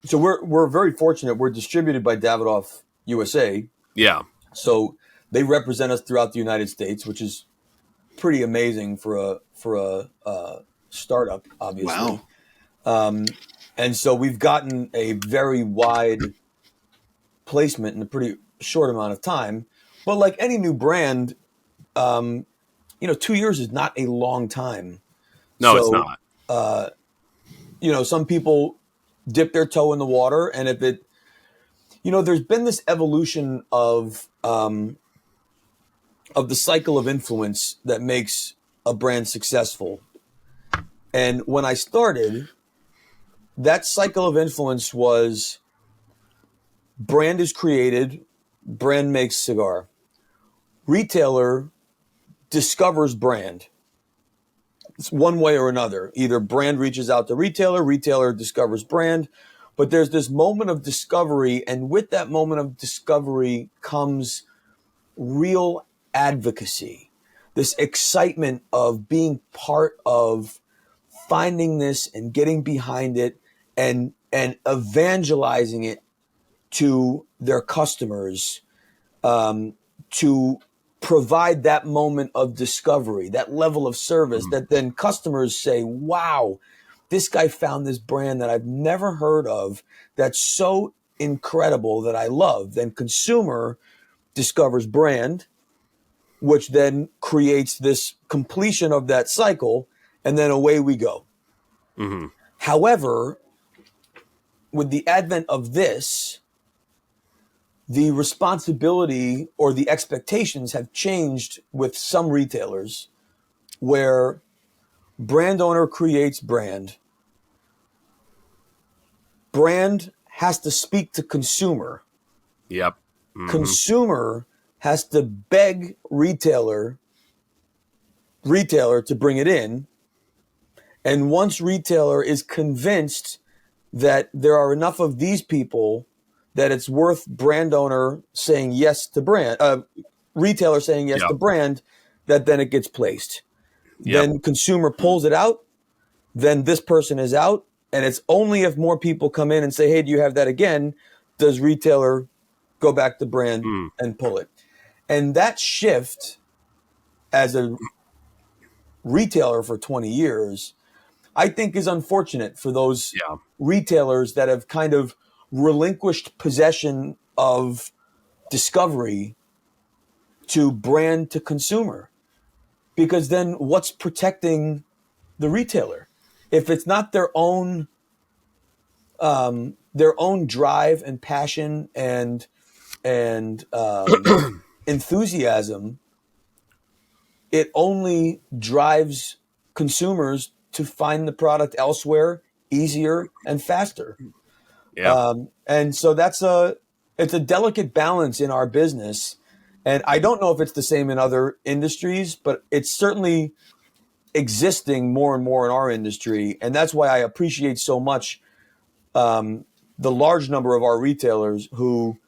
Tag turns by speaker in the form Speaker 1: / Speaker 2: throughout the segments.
Speaker 1: So we're very fortunate. We're distributed by Davidoff USA.
Speaker 2: Yeah.
Speaker 1: So they represent us throughout the United States, which is pretty amazing for a startup, obviously.
Speaker 3: Wow.
Speaker 1: And so we've gotten a very wide placement in a pretty short amount of time. But like any new brand, 2 years is not a long time.
Speaker 2: No, it's
Speaker 1: So,
Speaker 2: not.
Speaker 1: some people dip their toe in the water, and if it, there's been this evolution of the cycle of influence that makes a brand successful. And when I started, that cycle of influence was brand is created, brand makes cigar. Retailer discovers brand. It's one way or another. Either brand reaches out to retailer discovers brand. But there's this moment of discovery, and with that moment of discovery comes real advocacy, this excitement of being part of finding this and getting behind it and evangelizing it to their customers, to provide that moment of discovery, that level of service that then customers say, wow, this guy found this brand that I've never heard of that's so incredible that I love. Then consumer discovers brand, which then creates this completion of that cycle, and then away we go.
Speaker 2: Mm-hmm.
Speaker 1: However, with the advent of this, the responsibility or the expectations have changed with some retailers where brand owner creates brand. Brand has to speak to consumer.
Speaker 2: Yep. Mm-hmm.
Speaker 1: Consumer has to beg retailer to bring it in. And once retailer is convinced that there are enough of these people that it's worth brand owner saying yes to brand, retailer saying yes to brand, that then it gets placed.
Speaker 2: Yep.
Speaker 1: Then consumer pulls it out. Then this person is out. And it's only if more people come in and say, hey, do you have that again? Does retailer go back to brand and pull it? And that shift as a retailer for 20 years, I think is unfortunate for those retailers that have kind of relinquished possession of discovery to brand to consumer. Because then what's protecting the retailer? If it's not their own drive and passion and enthusiasm, it only drives consumers to find the product elsewhere easier and faster.
Speaker 2: Yeah.
Speaker 1: And so it's a delicate balance in our business. And I don't know if it's the same in other industries, but it's certainly existing more and more in our industry. And that's why I appreciate so much the large number of our retailers who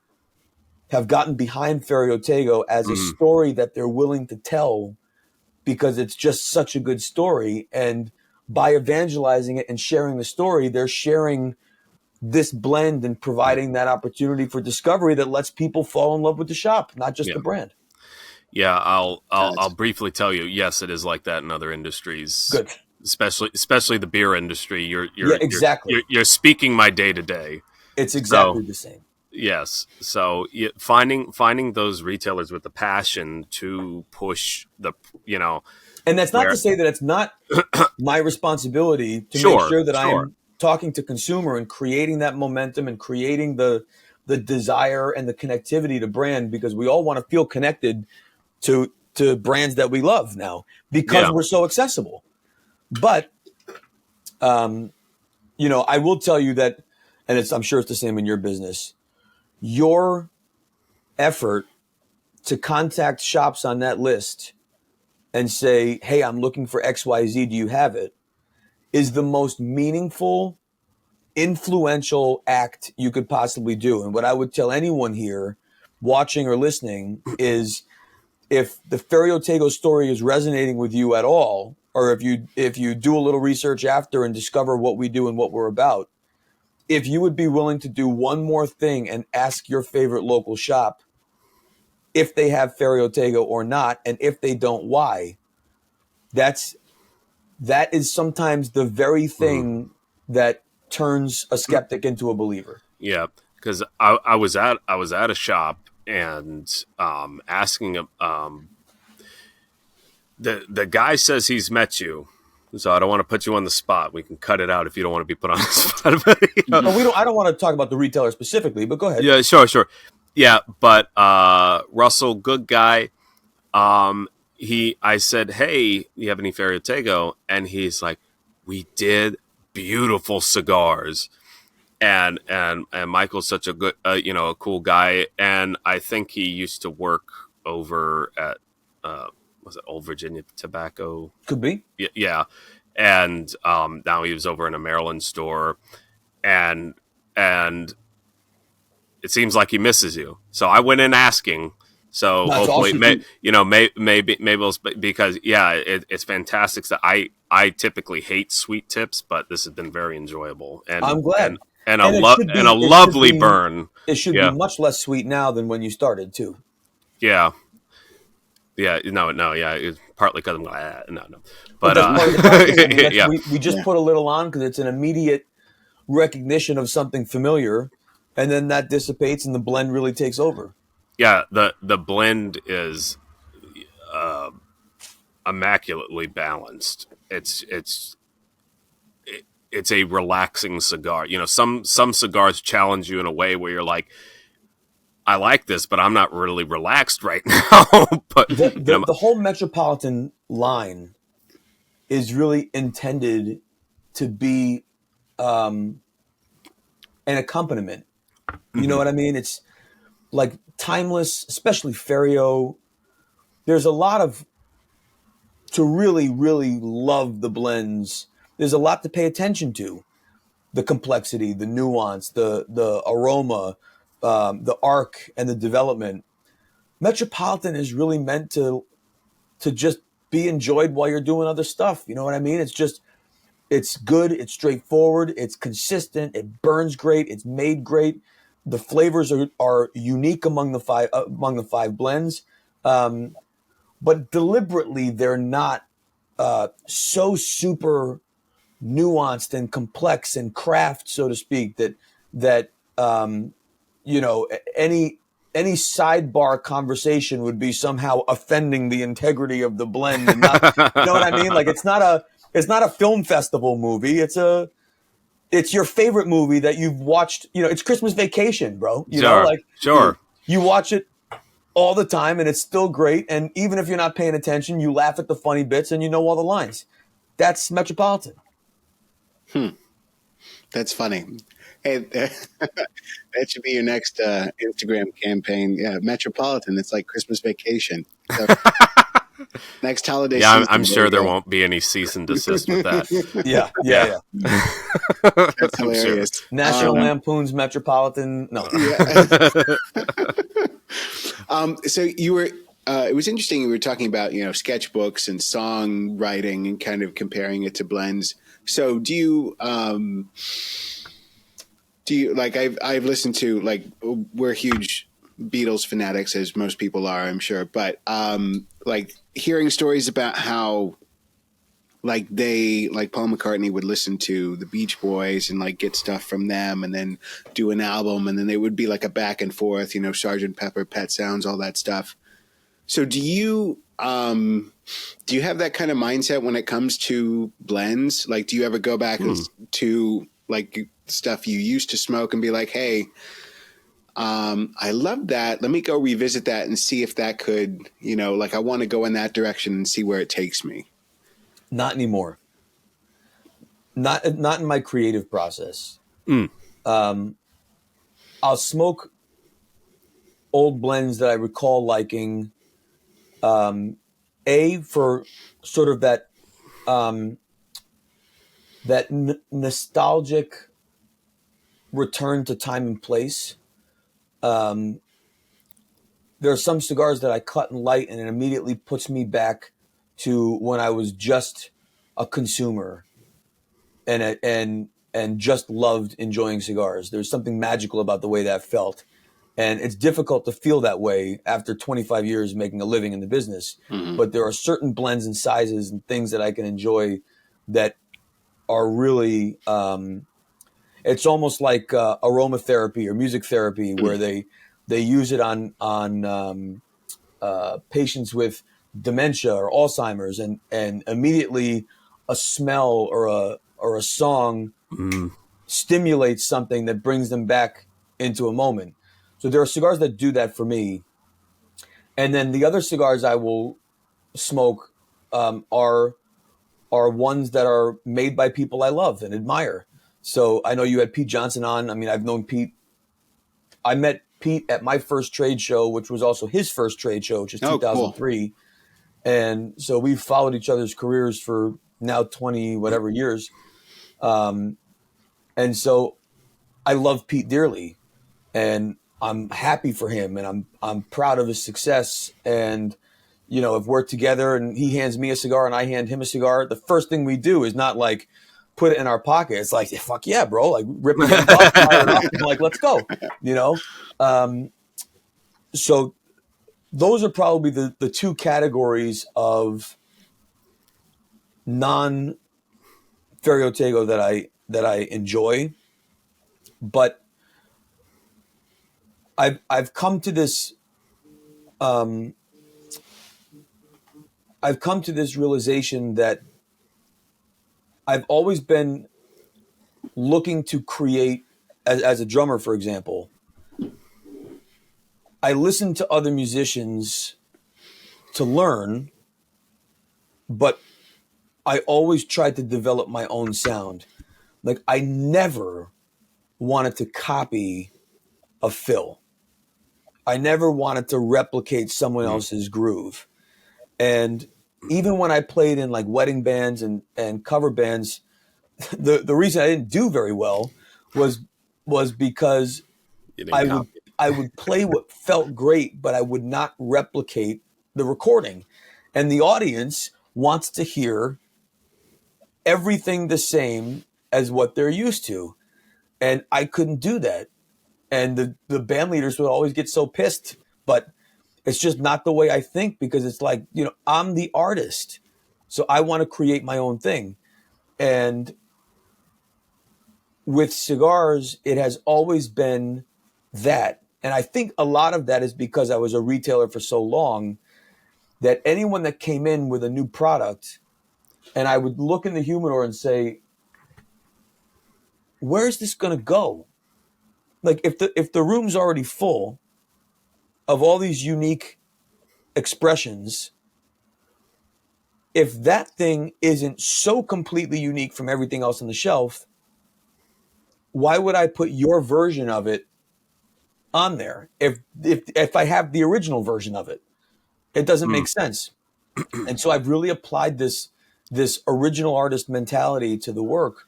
Speaker 1: have gotten behind Ferio Tego as a story that they're willing to tell, because it's just such a good story. And by evangelizing it and sharing the story, they're sharing this blend and providing that opportunity for discovery that lets people fall in love with the shop, not just the brand.
Speaker 2: Yeah, I'll briefly tell you. Yes, it is like that in other industries.
Speaker 1: Good.
Speaker 2: Especially the beer industry. You're
Speaker 1: exactly.
Speaker 2: You're speaking my day to day.
Speaker 1: It's exactly the same.
Speaker 2: Yes. So finding those retailers with the passion to push
Speaker 1: and that's not to say that it's not my responsibility to make sure that I'm talking to consumer and creating that momentum and creating the desire and the connectivity to brand, because we all want to feel connected to brands that we love now because we're so accessible. But, I will tell you that, and I'm sure it's the same in your business, your effort to contact shops on that list and say, hey, I'm looking for XYZ, do you have it, is the most meaningful, influential act you could possibly do. And what I would tell anyone here watching or listening is, if the Ferio Tego story is resonating with you at all, or if you do a little research after and discover what we do and what we're about, if you would be willing to do one more thing and ask your favorite local shop if they have Ferio Tego or not, and if they don't, why, that is sometimes the very thing that turns a skeptic into a believer.
Speaker 2: Yeah, because I was at a shop and asking him. The guy says he's met you, so I don't want to put you on the spot. We can cut it out if you don't want to be put on the spot. But, you know.
Speaker 1: No, I don't want to talk about the retailer specifically, but go ahead.
Speaker 2: Yeah, sure. Yeah, but Russell, good guy. I said, hey, you have any Ferio Tego? And he's like, we did beautiful cigars. And Michael's such a good, a cool guy. And I think he used to work over at, was it Old Virginia Tobacco?
Speaker 1: Could be.
Speaker 2: Yeah. And now he was over in a Maryland store. And it seems like he misses you. So I went in asking. So
Speaker 1: That's
Speaker 2: hopefully,
Speaker 1: awesome.
Speaker 2: maybe it's because it's fantastic. So I typically hate sweet tips, but this has been very enjoyable, and
Speaker 1: I'm glad.
Speaker 2: and
Speaker 1: And
Speaker 2: a lovely burn.
Speaker 1: It should be
Speaker 2: Yeah,
Speaker 1: much less sweet now than when you started, too.
Speaker 2: yeah, no, yeah. It's partly because I'm like, no,
Speaker 1: But
Speaker 2: but
Speaker 1: that's part of the process. I mean,
Speaker 2: yeah,
Speaker 1: we just put a little on because it's an immediate recognition of something familiar, and then that dissipates and the blend really takes over.
Speaker 2: yeah. The blend is uh, immaculately balanced. It's a relaxing cigar. You know, some cigars challenge you in a way where you're like, I like this, but I'm not really relaxed right now. But
Speaker 1: The whole Metropolitan line is really intended to be an accompaniment. You know what I mean? It's like timeless, especially Ferio. There's a lot of to really, really love the blends. There's a lot to pay attention to: the complexity, the nuance, the aroma, the arc, and the development. Metropolitan is really meant to just be enjoyed while you're doing other stuff. You know what I mean? It's good, it's straightforward, it's consistent, it burns great, it's made great. The flavors are unique among the five blends, but deliberately they're not so super nuanced and complex and craft, so to speak, that you know any sidebar conversation would be somehow offending the integrity of the blend and not, you know what I mean? Like it's not a film festival movie. It's your favorite movie that you've watched. You know, it's Christmas Vacation, bro. You know, like
Speaker 2: sure.
Speaker 1: you watch it all the time and it's still great. And even if you're not paying attention, you laugh at the funny bits and you know all the lines. That's Metropolitan.
Speaker 3: That's funny. Hey, that should be your next Instagram campaign. Yeah, Metropolitan. It's like Christmas Vacation. So, next holiday
Speaker 2: Yeah,
Speaker 3: season.
Speaker 2: I'm sure there won't be any cease and desist with that.
Speaker 1: Yeah.
Speaker 3: That's hilarious.
Speaker 1: National Lampoon's Metropolitan. No.
Speaker 3: So you were. It was interesting. You were talking about sketchbooks and songwriting and kind of comparing it to blends. So do you like I've listened to, like, we're huge Beatles fanatics, as most people are, I'm sure, but like hearing stories about how like Paul McCartney would listen to the Beach Boys and like get stuff from them and then do an album, and then they would be like a back and forth, Sgt. Pepper, Pet Sounds, all that stuff. So do you have that kind of mindset when it comes to blends? Like, do you ever go back to like stuff you used to smoke and be like, hey, I love that. Let me go revisit that and see if that could, like, I want to go in that direction and see where it takes me.
Speaker 1: Not anymore. Not in my creative process. I'll smoke old blends that I recall liking. For sort of that nostalgic return to time and place. There are some cigars that I cut and light, and it immediately puts me back to when I was just a consumer, and and just loved enjoying cigars. There's something magical about the way that felt. And it's difficult to feel that way after 25 years making a living in the business.
Speaker 3: Mm-hmm.
Speaker 1: But there are certain blends and sizes and things that I can enjoy that are really, it's almost like aromatherapy or music therapy, where they use it on patients with dementia or Alzheimer's, and immediately a smell or a song stimulates something that brings them back into a moment. So there are cigars that do that for me. And then the other cigars I will smoke are ones that are made by people I love and admire. So I know you had Pete Johnson on. I mean, I've known Pete. I met Pete at my first trade show, which was also his first trade show, which is
Speaker 3: Oh, cool.
Speaker 1: 2003. And so we've followed each other's careers for now 20 whatever years. And so I love Pete dearly, and I'm happy for him, and I'm proud of his success. And you know, if we're together and he hands me a cigar and I hand him a cigar, the first thing we do is not like put it in our pocket. It's like, fuck yeah, bro! Like rip it off, fire it up, and like let's go. You know, so those are probably the two categories of non Ferio Tego that I enjoy, but I've come to this realization that I've always been looking to create as a drummer, for example. I listen to other musicians to learn, but I always tried to develop my own sound. Like I never wanted to copy a Phil. I never wanted to replicate someone else's groove. And even when I played in like wedding bands and cover bands, the reason I didn't do very well was because I would play what felt great, but I would not replicate the recording. And the audience wants to hear everything the same as what they're used to. And I couldn't do that. And the band leaders would always get so pissed, but it's just not the way I think, because it's like, you know, I'm the artist. So I want to create my own thing. And with cigars, it has always been that. And I think a lot of that is because I was a retailer for so long that anyone that came in with a new product, and I would look in the humidor and say, where's this going to go? Like if the room's already full of all these unique expressions, if that thing isn't so completely unique from everything else on the shelf, why would I put your version of it on there if I have the original version of it? It doesn't make sense. And so I've really applied this original artist mentality to the work,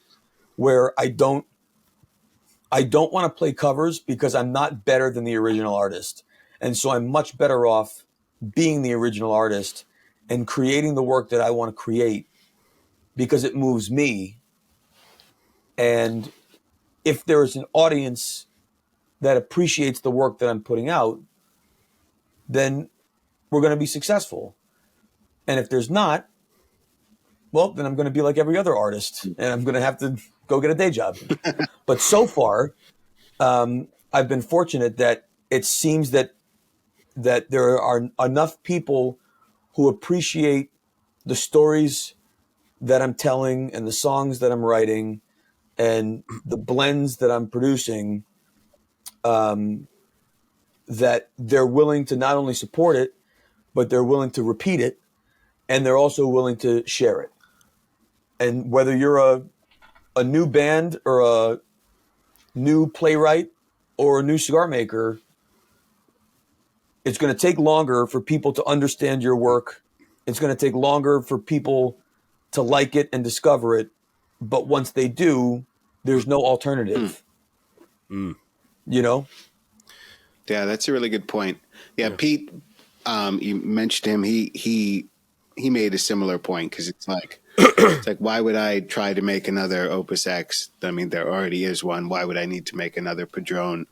Speaker 1: where I don't want to play covers because I'm not better than the original artist. And so I'm much better off being the original artist and creating the work that I want to create, because it moves me. And if there's an audience that appreciates the work that I'm putting out, then we're going to be successful. And if there's not, well, then I'm going to be like every other artist, and I'm going to have to go get a day job. But so far, I've been fortunate that it seems that there are enough people who appreciate the stories that I'm telling and the songs that I'm writing and the blends that I'm producing, that they're willing to not only support it, but they're willing to repeat it, and they're also willing to share it. And whether you're a new band or a new playwright or a new cigar maker, it's going to take longer for people to understand your work. It's going to take longer for people to like it and discover it. But once they do, there's no alternative. You know?
Speaker 3: Yeah, that's a really good point. Yeah. Pete, you mentioned him. He made a similar point, because it's like It's like, why would I try to make another Opus X? I mean, there already is one. Why would I need to make another Padron?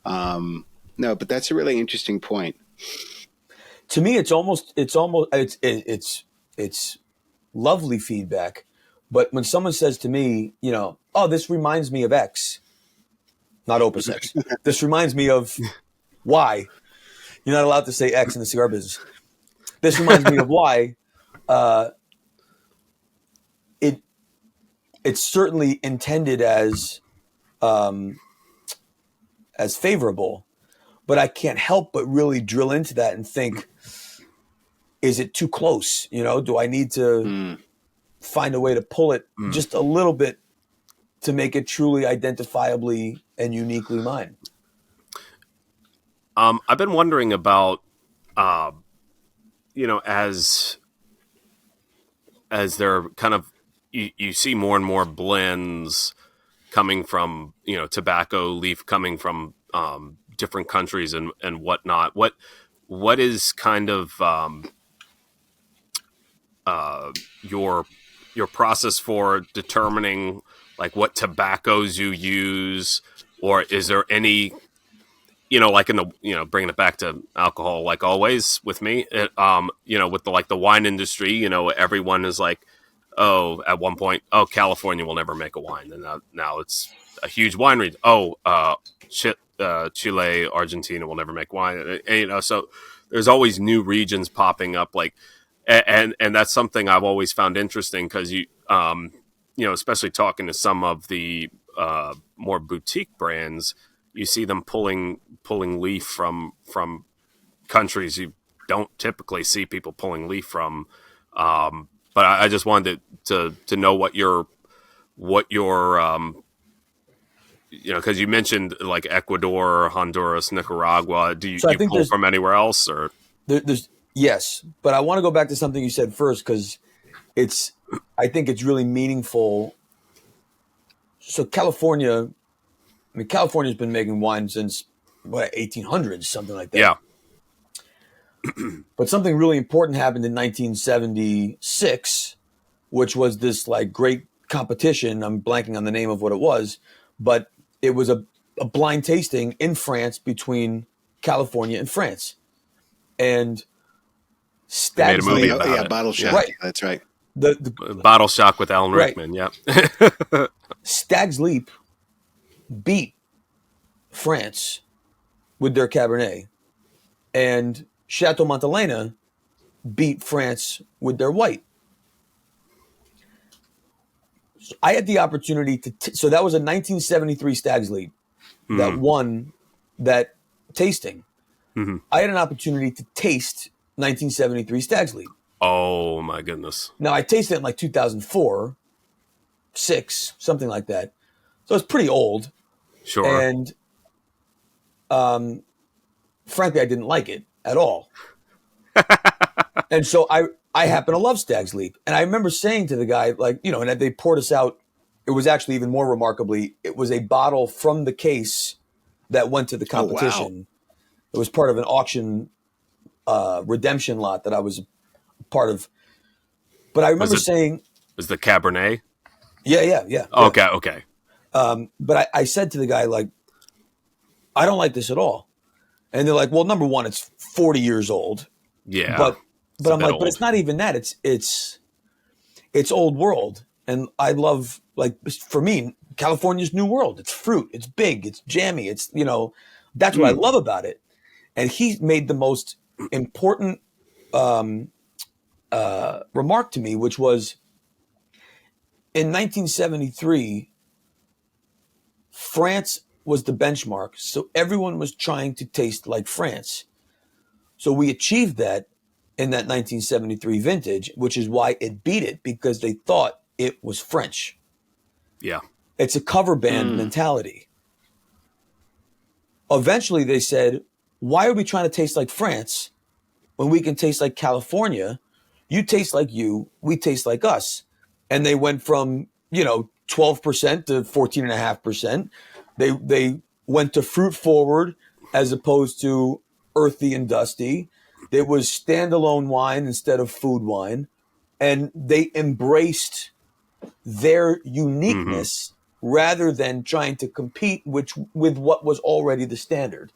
Speaker 3: No, but that's a really interesting point.
Speaker 1: To me, it's lovely feedback. But when someone says to me, oh, this reminds me of X, not Opus X. This reminds me of Y. You're not allowed to say X in the cigar business. This reminds me of Y. It's certainly intended as favorable, but I can't help but really drill into that and think, is it too close? Do I need to find a way to pull it just a little bit to make it truly identifiably and uniquely mine?
Speaker 2: I've been wondering about, as they're kind of, you see more and more blends coming from, tobacco leaf coming from different countries and whatnot. What is kind of your process for determining like what tobaccos you use, or is there any, like in the, bringing it back to alcohol, like always with me, with the wine industry, everyone is like, oh, at one point, oh, California will never make a wine, and now it's a huge wine region. Oh, Chile, Argentina will never make wine, and so there's always new regions popping up, like, and that's something I've always found interesting because especially talking to some of the more boutique brands, you see them pulling leaf from countries you don't typically see people pulling leaf from. But I just wanted to know what your because you mentioned like Ecuador, Honduras, Nicaragua. Do you,
Speaker 1: So I
Speaker 2: you
Speaker 1: think
Speaker 2: pull from anywhere else, or
Speaker 1: there's yes, but I want to go back to something you said first because I think it's really meaningful. So California's been making wine since 1800s, something like that.
Speaker 2: yeah,
Speaker 1: But something really important happened in 1976, which was this like great competition. I'm blanking on the name of what it was, but it was a blind tasting in France between California and France. And
Speaker 2: they made a
Speaker 1: Stag's
Speaker 2: movie
Speaker 1: Leap,
Speaker 2: about
Speaker 3: Yeah,
Speaker 2: it.
Speaker 3: Bottle Shock.
Speaker 1: right?
Speaker 3: That's right.
Speaker 1: The
Speaker 2: Bottle Shock with Alan
Speaker 1: Right.
Speaker 2: Rickman. Yeah,
Speaker 1: Stag's Leap beat France with their Cabernet, and Chateau Montelena beat France with their white. So I had the opportunity so that was a 1973 Stag's Leap that won that tasting. I had an opportunity to taste 1973 Stag's Leap.
Speaker 2: Oh my goodness.
Speaker 1: Now I tasted it in like 2004, 6, something like that. So it's pretty old.
Speaker 2: Sure.
Speaker 1: And frankly, I didn't like it at all. And so I happen to love Stag's Leap. And I remember saying to the guy, like, and they poured us out. It was actually even more remarkably, it was a bottle from the case that went to the competition.
Speaker 3: Oh, wow.
Speaker 1: It was part of an auction redemption lot that I was a part of. But I remember saying,
Speaker 2: is the Cabernet?
Speaker 1: yeah.
Speaker 2: Okay.
Speaker 1: But I said to the guy, like, I don't like this at all. And they're like, well, number one, it's 40 years old.
Speaker 2: Yeah.
Speaker 1: But I'm like,
Speaker 2: old.
Speaker 1: but it's not even that. It's old world. And I love, like, for me, California's new world. It's fruit. It's big. It's jammy. It's, that's what I love about it. And he made the most important remark to me, which was in 1973, France was the benchmark. So everyone was trying to taste like France. So we achieved that in that 1973 vintage, which is why it beat it, because they thought it was French.
Speaker 2: Yeah.
Speaker 1: It's a cover band mentality. Eventually they said, why are we trying to taste like France when we can taste like California? You taste like you, we taste like us. And they went from, 12% to 14.5%. They went to fruit forward as opposed to earthy and dusty. It was standalone wine instead of food wine. and they embraced their
Speaker 2: Mm-hmm.
Speaker 1: uniqueness rather than trying to compete with what was already the standard.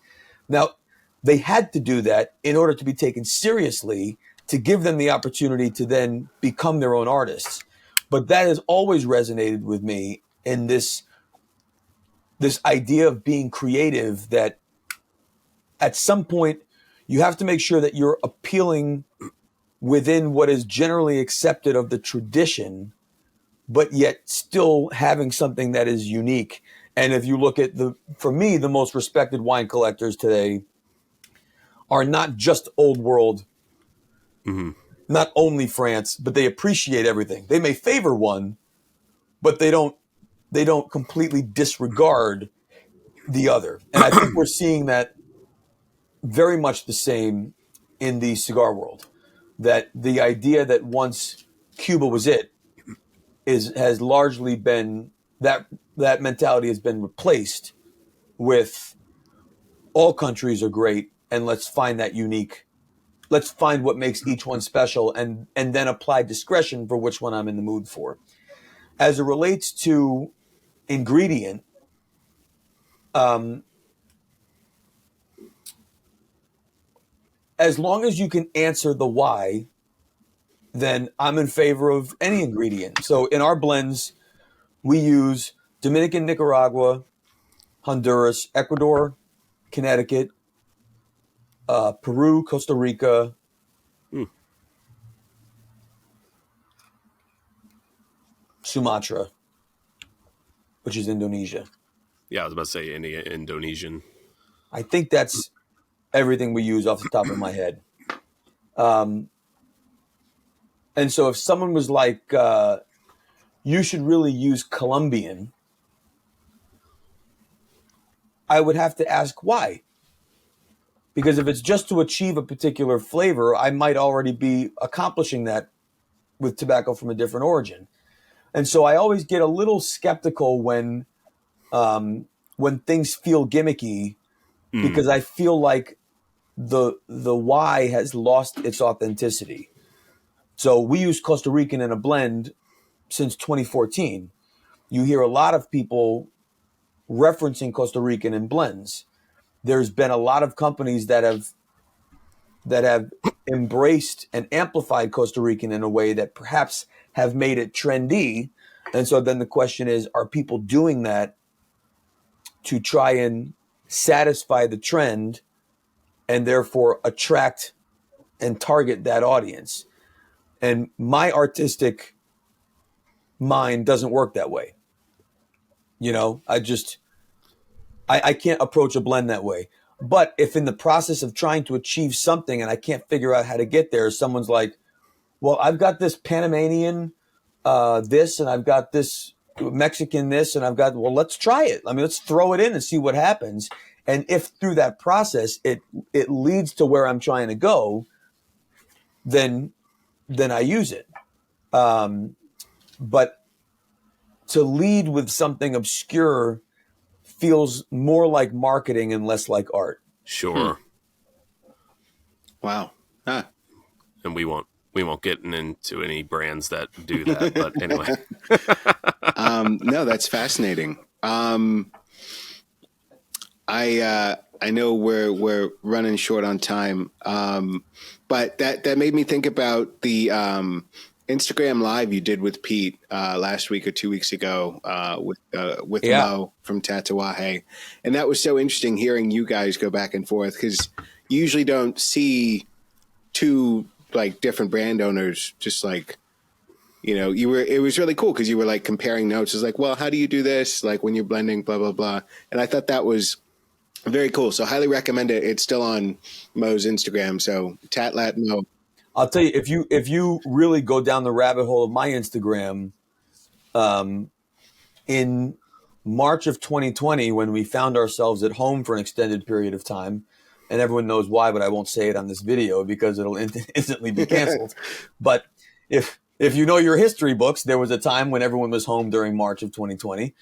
Speaker 1: Now, they had to do that in order to be taken seriously, to give them the opportunity to then become their own artists. But that has always resonated with me in this idea of being creative, that at some point you have to make sure that you're appealing within what is generally accepted of the tradition, but yet still having something that is unique. And if you look at for me, the most respected wine collectors today are not just old world,
Speaker 2: Mm-hmm.
Speaker 1: not only France, but they appreciate everything. They may favor one, but they don't completely disregard the other. And I think we're seeing that very much the same in the cigar world. That the idea that once Cuba was it has largely been that mentality has been replaced with all countries are great, and let's find that unique. Let's find what makes each one special, and then apply discretion for which one I'm in the mood for. As it relates to ingredient, um, as long as you can answer the why, then I'm in favor of any ingredient. So in our blends, we use Dominican, Nicaragua, Honduras, Ecuador, Connecticut, Peru, Costa Rica,
Speaker 2: Mm.
Speaker 1: Sumatra, which is Indonesia.
Speaker 2: Yeah, I was about to say Indonesian.
Speaker 1: I think that's everything we use off the top of my head. Um, and so if someone was like, you should really use Colombian, I would have to ask why. Because if it's just to achieve a particular flavor, I might already be accomplishing that with tobacco from a different origin. And so I always get a little skeptical when things feel gimmicky,
Speaker 2: Mm.
Speaker 1: because I feel like the why has lost its authenticity. So we use Costa Rican in a blend since 2014. You hear a lot of people referencing Costa Rican in blends. There's been a lot of companies that have embraced and amplified Costa Rican in a way that perhaps have made it trendy. And so then the question is, are people doing that to try and satisfy the trend and therefore attract and target that audience? And my artistic mind doesn't work that way. I can't approach a blend that way. But if in the process of trying to achieve something and I can't figure out how to get there, someone's like, well, I've got this Panamanian this, and I've got this Mexican this, and well, let's try it. I mean, let's throw it in and see what happens. And if through that process it leads to where I'm trying to go, then I use it. But to lead with something obscure feels more like marketing and less like art.
Speaker 2: Sure.
Speaker 3: Wow. Huh.
Speaker 2: And we won't get into any brands that do that. But anyway.
Speaker 3: No, that's fascinating. I know we're running short on time, but that made me think about the Instagram live you did with Pete last week or 2 weeks ago with
Speaker 1: Yeah.
Speaker 3: Mo from Tatuaje, and that was so interesting hearing you guys go back and forth, because you usually don't see two like different brand owners just like, it was really cool because you were like comparing notes. It's like, well, how do you do this? Like when you're blending, blah, blah, blah. And I thought that was very cool. So highly recommend it. It's still on Mo's Instagram. So Tatlat Mo.
Speaker 1: I'll tell you, if you really go down the rabbit hole of my Instagram, in March of 2020, when we found ourselves at home for an extended period of time, and everyone knows why, but I won't say it on this video because it'll instantly be canceled. But if you know your history books, there was a time when everyone was home during March of 2020.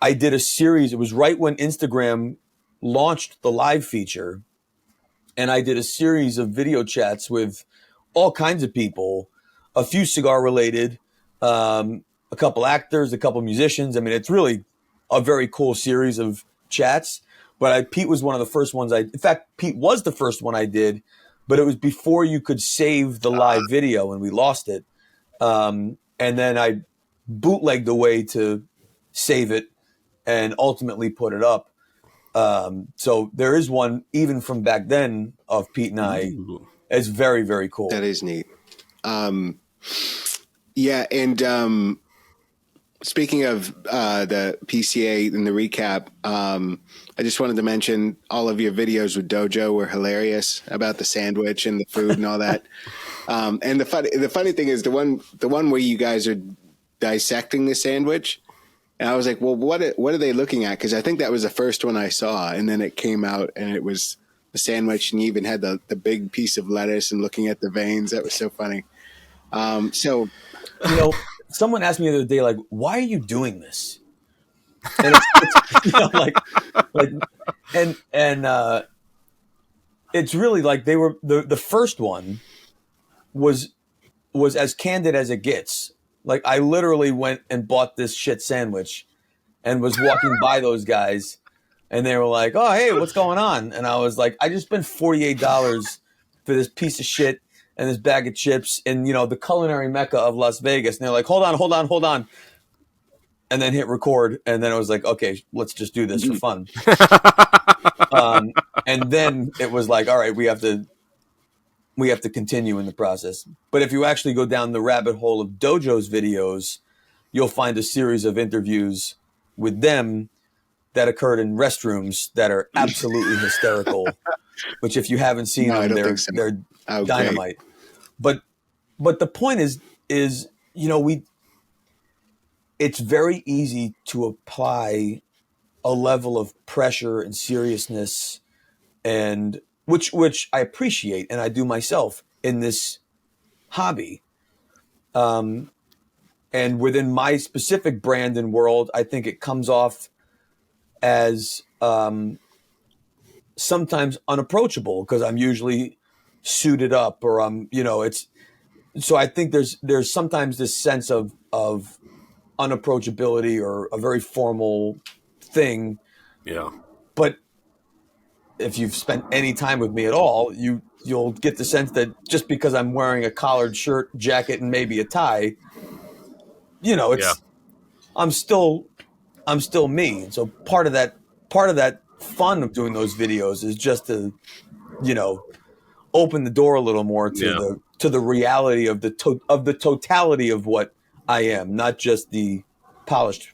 Speaker 1: I did a series. It was right when Instagram launched the live feature, and I did a series of video chats with all kinds of people, a few cigar related, a couple actors, a couple musicians. I mean, it's really a very cool series of chats. But Pete was one of the first ones in fact, Pete was the first one I did, but it was before you could save the live video and we lost it. And then I bootlegged the way to save it and ultimately put it up. So there is one even from back then of Pete and I.
Speaker 2: Ooh.
Speaker 1: It's very, very cool.
Speaker 3: That is neat. Yeah, and speaking of the PCA and the recap, I just wanted to mention all of your videos with Dojo were hilarious about the sandwich and the food and all that. And the funny thing is the one where you guys are dissecting the sandwich, and I was like, well, what are they looking at? Because I think that was the first one I saw, and then it came out and it was the sandwich, and you even had the big piece of lettuce and looking at the veins. That was so funny. So,
Speaker 1: you know, someone asked me the other day, like, why are you doing this? And it's you know, and it's really like they were the first one was as candid as it gets. Like I literally went and bought this shit sandwich and was walking by those guys and they were like, "Oh, hey, what's going on?" And I was like, "I just spent $48 for this piece of shit and this bag of chips in, you know, the culinary mecca of Las Vegas." And they're like, hold on. And then hit record. And then I was like, okay, let's just do this for fun. And then it was like, all right, we have to continue in the process. But if you actually go down the rabbit hole of Dojo's videos, you'll find a series of interviews with them that occurred in restrooms that are absolutely hysterical. Which, if you haven't seen them, they're dynamite. But the point is you know, it's very easy to apply a level of pressure and seriousness, and which I appreciate and I do myself in this hobby. And within my specific brand and world, I think it comes off as sometimes unapproachable because I'm usually suited up or I'm, you know, so I think there's sometimes this sense of unapproachability or a very formal thing.
Speaker 2: Yeah.
Speaker 1: But if you've spent any time with me at all, you'll get the sense that just because I'm wearing a collared shirt, jacket, and maybe a tie, you know, I'm still me. And so part of that fun of doing those videos is just to, you know, open the door a little more to the reality of the totality of what I am, not just the polished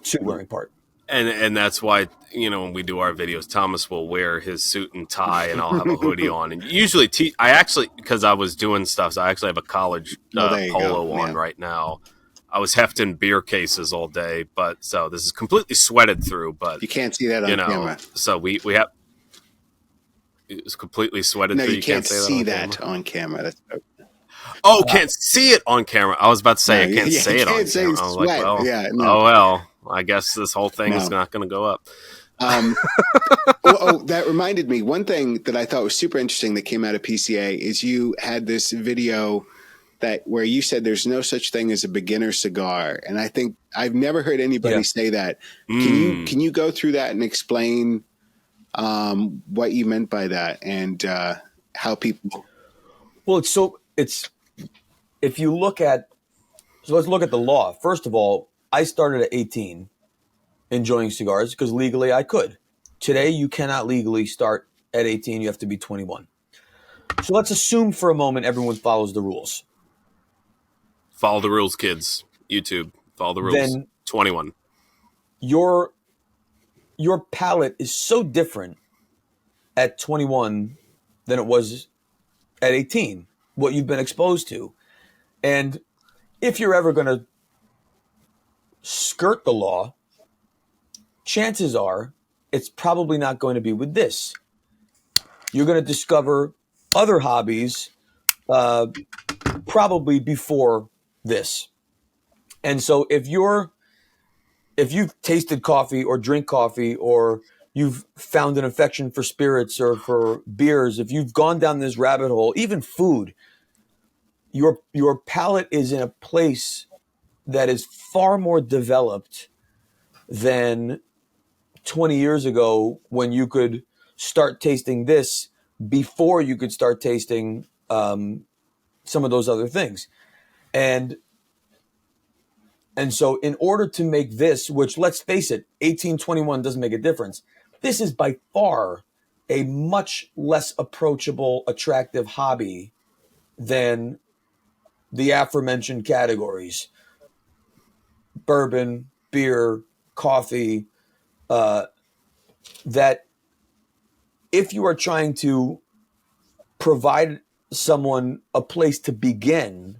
Speaker 1: suit wearing part.
Speaker 2: And that's why, you know, when we do our videos, Thomas will wear his suit and tie, and I'll have a hoodie on. And usually, I actually, because I was doing stuff, so I actually have a college polo on right now. I was hefting beer cases all day, but so this is completely sweated through. But
Speaker 3: you can't see that on camera.
Speaker 2: So we have it was completely sweated through.
Speaker 3: No, you can't see that on camera. That's
Speaker 2: can't see it on camera. I was about to say I can't say it on camera. I was like, well, oh well. I guess this whole thing is not going to go up.
Speaker 3: That reminded me. One thing that I thought was super interesting that came out of PCA is you had this video where you said there's no such thing as a beginner cigar, and I think I've never heard anybody say that. Can you go through that and explain what you meant by that and how people?
Speaker 1: Well, if you look at, so let's look at the law. First of all, I started at 18 enjoying cigars because legally I could. Today, you cannot legally start at 18. You have to be 21. So let's assume for a moment everyone follows the rules.
Speaker 2: Follow the rules, kids. YouTube. Follow the rules. Then 21.
Speaker 1: Your palate is so different at 21 than it was at 18, what you've been exposed to. And if you're ever going to skirt the law, chances are it's probably not going to be with this. You're going to discover other hobbies probably before this. And so if you've tasted coffee or drink coffee, or you've found an affection for spirits or for beers, if you've gone down this rabbit hole, even food, your palate is in a place that is far more developed than 20 years ago, when you could start tasting this before you could start tasting some of those other things. And so in order to make this, which, let's face it, 1821 doesn't make a difference, this is by far a much less approachable, attractive hobby than the aforementioned categories: bourbon, beer, coffee. That if you are trying to provide someone a place to begin,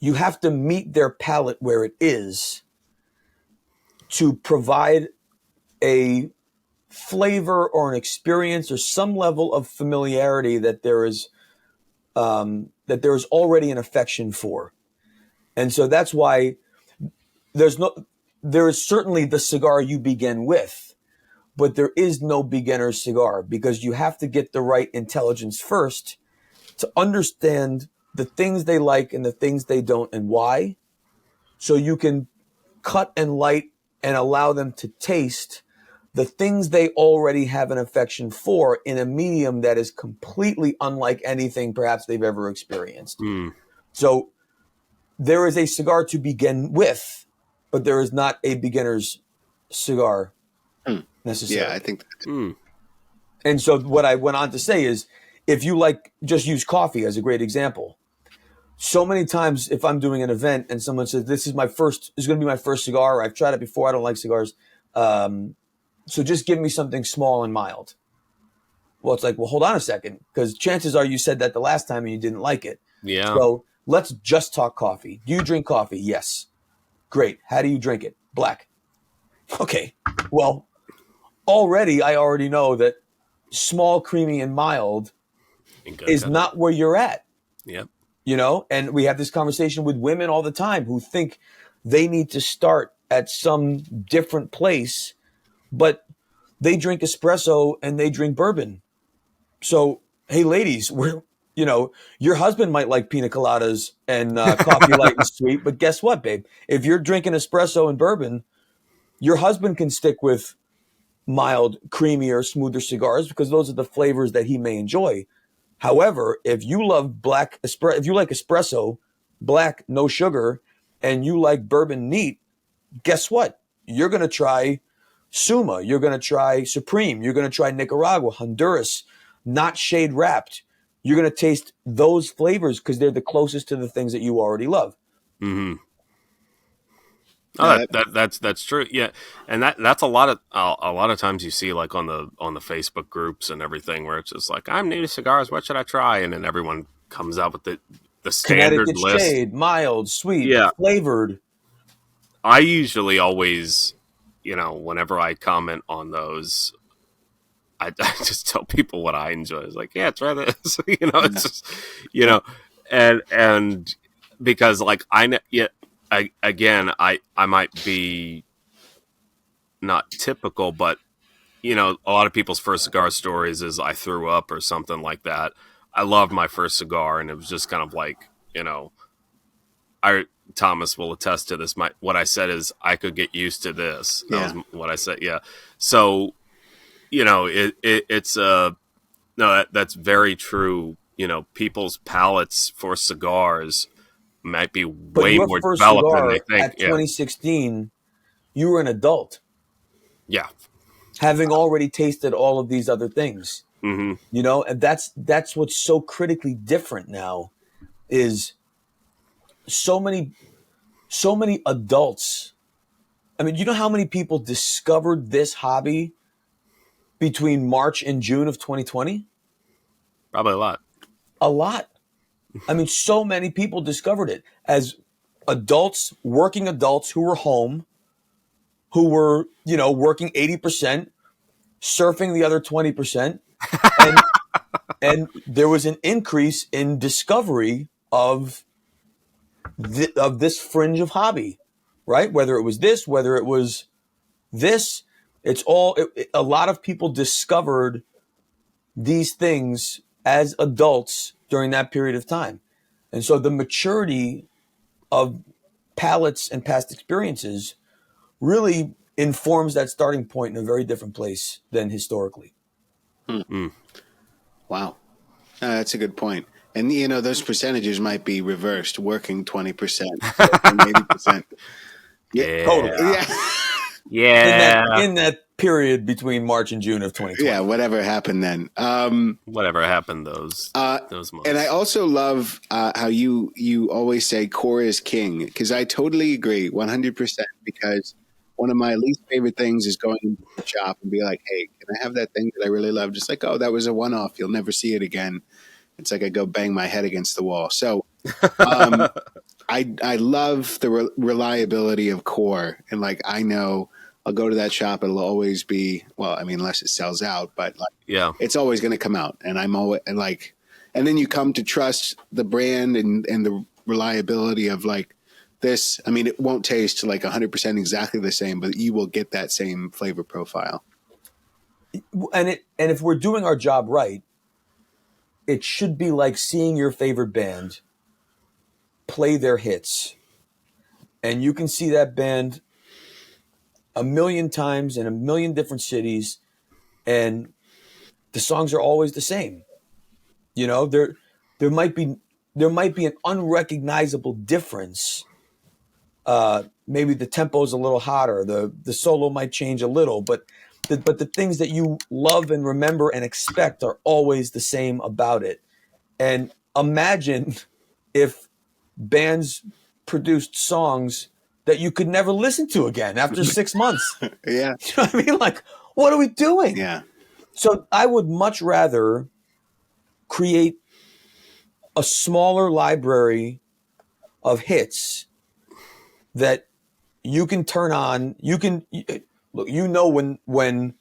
Speaker 1: you have to meet their palate where it is to provide a flavor or an experience or some level of familiarity that there is already an affection for. And so that's why there is certainly the cigar you begin with, but there is no beginner's cigar, because you have to get the right intelligence first to understand the things they like and the things they don't and why, so you can cut and light and allow them to taste the things they already have an affection for in a medium that is completely unlike anything perhaps they've ever experienced. So there is a cigar to begin with, but there is not a beginner's cigar necessarily.
Speaker 3: Yeah, I think that.
Speaker 1: And so what I went on to say is, if you just use coffee as a great example. So many times if I'm doing an event and someone says, this is going to be my first cigar, or I've tried it before, I don't like cigars, so just give me something small and mild. Well, it's like, well, hold on a second, because chances are you said that the last time and you didn't like it.
Speaker 2: Yeah.
Speaker 1: So let's just talk coffee. Do you drink coffee? Yes. Great. How do you drink it? Black. Okay. Well, I already know that small, creamy, and mild is not where you're at.
Speaker 2: Yep.
Speaker 1: And we have this conversation with women all the time who think they need to start at some different place, but they drink espresso and they drink bourbon. So, hey, ladies, your husband might like pina coladas and coffee light and sweet, but guess what, babe? If you're drinking espresso and bourbon, your husband can stick with mild, creamier, smoother cigars, because those are the flavors that he may enjoy. However, if you like espresso, black, no sugar, and you like bourbon neat, guess what? You're going to try Suma. You're going to try Supreme. You're going to try Nicaragua, Honduras, not shade wrapped. You're going to taste those flavors because they're the closest to the things that you already love.
Speaker 2: Mm-hmm. Oh, that's true. Yeah, and that's a lot of times you see, like, on the Facebook groups and everything, where it's just like, I'm new to cigars, what should I try? And then everyone comes out with the standard
Speaker 1: Connecticut
Speaker 2: list.
Speaker 1: shade, mild, sweet,
Speaker 2: Yeah.
Speaker 1: flavored.
Speaker 2: I usually always, whenever I comment on those, I just tell people what I enjoy. It's like, yeah, try this. It's just, and because, like, I might be not typical, but a lot of people's first cigar stories is I threw up or something like that. I loved my first cigar, and it was just kind of like, Thomas will attest to this. What I said is, I could get used to this. That was what I said. Yeah. So, it's no, that's very true. People's palates for cigars might be way more developed than they think.
Speaker 1: At 2016, you were an adult.
Speaker 2: Yeah.
Speaker 1: Having already tasted all of these other things.
Speaker 2: Mm-hmm.
Speaker 1: And that's what's so critically different now, is so many adults. I mean, you know how many people discovered this hobby between March and June of 2020?
Speaker 2: Probably a lot.
Speaker 1: A lot. I mean, so many people discovered it as adults, working adults who were home, who were, working 80%, surfing the other 20%. And there was an increase in discovery of this fringe of hobby, right? Whether it was this, whether it was this, a lot of people discovered these things as adults during that period of time. And so the maturity of palates and past experiences really informs that starting point in a very different place than historically.
Speaker 3: Wow. That's a good point. And, those percentages might be reversed, working 20%, working 80%. Yeah.
Speaker 1: Totally.
Speaker 2: Yeah.
Speaker 3: Yeah.
Speaker 2: Yeah.
Speaker 1: In that period between March and June of 2020.
Speaker 3: Yeah, whatever happened then.
Speaker 2: Whatever happened those months.
Speaker 3: And I also love how you always say core is king, because I totally agree 100%, because one of my least favorite things is going into the shop and be like, hey, can I have that thing that I really love? Just like, oh, that was a one-off. You'll never see it again. It's like I go bang my head against the wall. So I love the reliability of core. And like, I know I'll go to that shop. It'll always be, well, I mean, unless it sells out, but like,
Speaker 2: Yeah.
Speaker 3: it's always going to come out. And I'm always like, and then you come to trust the brand and the reliability of like this. I mean, it won't taste like 100% exactly the same, but you will get that same flavor profile.
Speaker 1: And if we're doing our job right, it should be like seeing your favorite band play their hits. And you can see that band a million times in a million different cities, and the songs are always the same. There might be an unrecognizable difference. Maybe the tempo's a little hotter, the solo might change a little, but the things that you love and remember and expect are always the same about it. And imagine if bands produced songs that you could never listen to again after 6 months.
Speaker 3: Yeah.
Speaker 1: You know what I mean? Like, what are we doing?
Speaker 3: Yeah.
Speaker 1: So I would much rather create a smaller library of hits that you can turn on. You can look. When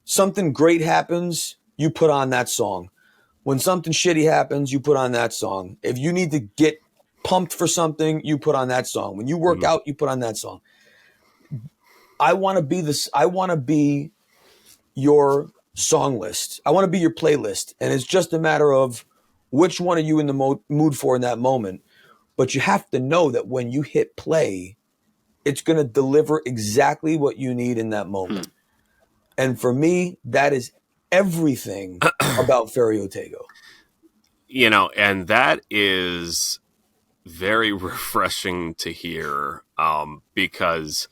Speaker 1: something great happens, you put on that song. When something shitty happens, you put on that song. If you need to get pumped for something, you put on that song. When you work out, you put on that song. I want to be this. I want to be your song list. I want to be your playlist. And it's just a matter of which one are you in the mood for in that moment. But you have to know that when you hit play, it's going to deliver exactly what you need in that moment. And for me, that is everything about Ferio Tego.
Speaker 2: And that is very refreshing to hear, because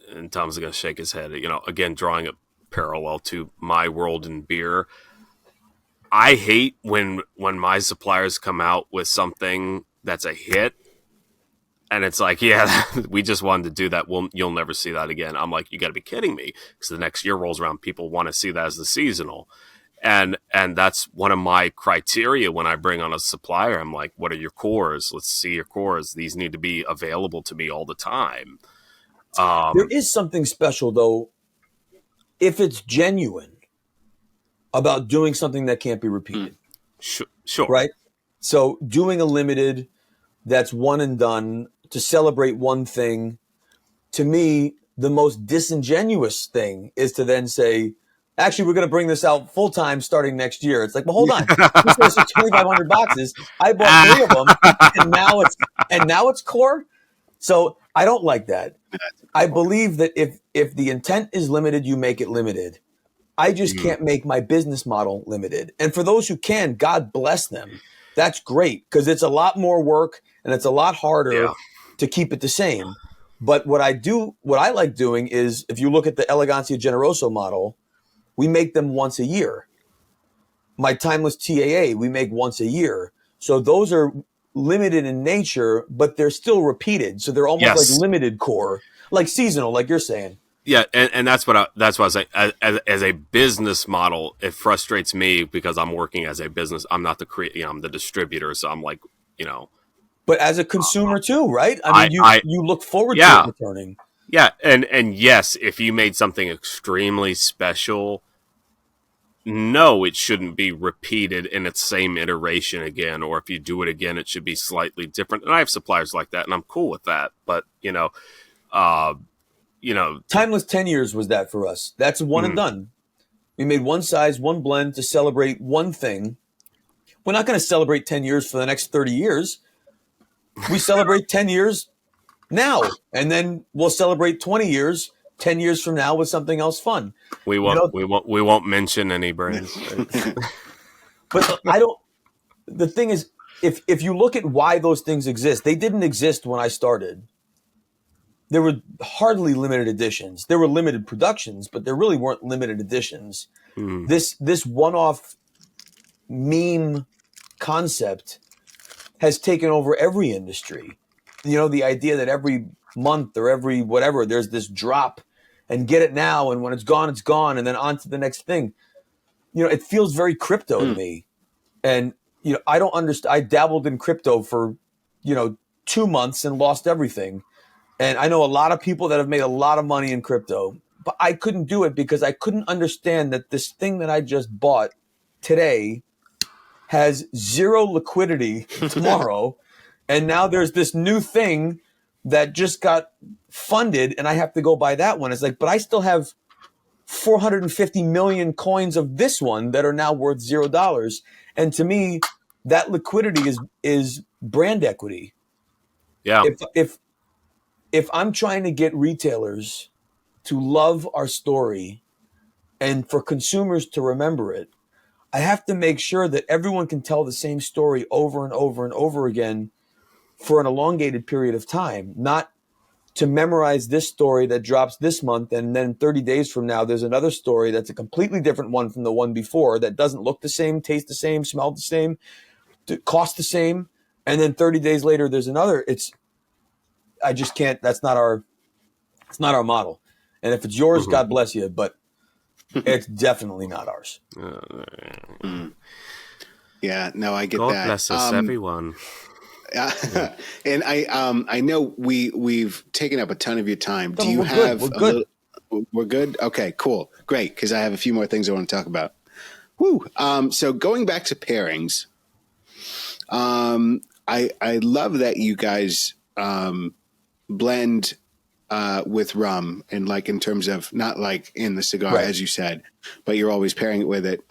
Speaker 2: and Tom's going to shake his head, again, drawing a parallel to my world in beer. I hate when my suppliers come out with something that's a hit and it's like, yeah, we just wanted to do that. You'll never see that again. I'm like, you got to be kidding me, because the next year rolls around, people want to see that as the seasonal. And that's one of my criteria when I bring on a supplier. I'm like, what are your cores? Let's see your cores. These need to be available to me all the time.
Speaker 1: There is something special, though, if it's genuine about doing something that can't be repeated.
Speaker 2: Sure.
Speaker 1: Right? So doing a limited that's one and done to celebrate one thing, to me, the most disingenuous thing is to then say, actually, we're going to bring this out full time starting next year. It's like, well, hold on. You said it's 2,500 boxes. I bought 3 of them, and now it's core. So I don't like that. I believe that if the intent is limited, you make it limited. I just can't make my business model limited. And for those who can, God bless them. That's great, because it's a lot more work and it's a lot harder to keep it the same. But what I like doing is, if you look at the Elegancia Generoso model, we make them once a year. My Timeless TAA, we make once a year. So those are limited in nature, but they're still repeated. So they're almost like limited core, like seasonal, like you're saying.
Speaker 2: Yeah, and that's what I was saying. As a business model, it frustrates me because I'm working as a business. I'm not I'm the distributor, so I'm like,
Speaker 1: But as a consumer too, right? I mean, you look forward to it returning.
Speaker 2: Yeah, and yes, if you made something extremely special, no, it shouldn't be repeated in its same iteration again. Or if you do it again, it should be slightly different. And I have suppliers like that, and I'm cool with that. But
Speaker 1: Timeless 10 years was that for us. That's one and done. We made one size, one blend to celebrate one thing. We're not going to celebrate 10 years for the next 30 years. We celebrate 10 years now, and then we'll celebrate 20 years, 10 years from now with something else fun.
Speaker 2: We
Speaker 1: You
Speaker 2: won't
Speaker 1: know,
Speaker 2: we won't mention any brands.
Speaker 1: but I don't. The thing is, if you look at why those things exist, they didn't exist when I started. There were hardly limited editions. There were limited productions, but there really weren't limited editions. This one-off meme concept has taken over every industry. You know, the idea that every month or every whatever, there's this drop and get it now. And when it's gone, and then on to the next thing. You know, it feels very crypto to me. And, you know, I don't understand. I dabbled in crypto for, 2 months and lost everything. And I know a lot of people that have made a lot of money in crypto, but I couldn't do it because I couldn't understand that this thing that I just bought today has zero liquidity tomorrow. And now there's this new thing that just got funded and I have to go buy that one. It's like, but I still have 450 million coins of this one that are now worth $0. And to me, that liquidity is brand equity.
Speaker 2: Yeah.
Speaker 1: If I'm trying to get retailers to love our story and for consumers to remember it, I have to make sure that everyone can tell the same story over and over and over again for an elongated period of time, not to memorize this story that drops this month and then 30 days from now there's another story that's a completely different one from the one before that doesn't look the same, taste the same, smell the same, cost the same, and then 30 days later there's another. I just can't. It's not our model. And if it's yours, God bless you, but it's definitely not ours.
Speaker 3: Yeah, no, I get
Speaker 2: God
Speaker 3: that.
Speaker 2: bless us, everyone.
Speaker 3: And I know we've taken up a ton of your time. Do you
Speaker 1: We're
Speaker 3: have
Speaker 1: good. We're good.
Speaker 3: We're good? Okay, cool. Great, because I have a few more things I want to talk about. Woo. So going back to pairings, I love that you guys blend with rum and like in terms of not like in the cigar,
Speaker 1: Right.
Speaker 3: as you said, but you're always pairing it with it.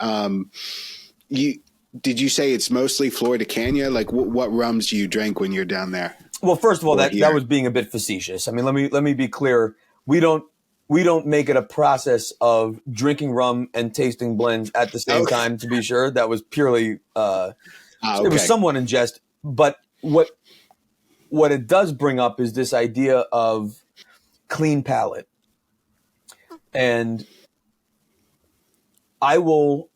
Speaker 3: Did you say it's mostly Flor de Caña? Like what rums do you drink when you're down there?
Speaker 1: Well, first of all, that
Speaker 3: here?
Speaker 1: was being a bit facetious. I mean, let me be clear. We don't make it a process of drinking rum and tasting blends at the same time. To be sure, that was purely
Speaker 3: Okay.
Speaker 1: it was somewhat in jest. But what it does bring up is this idea of clean palate, and I will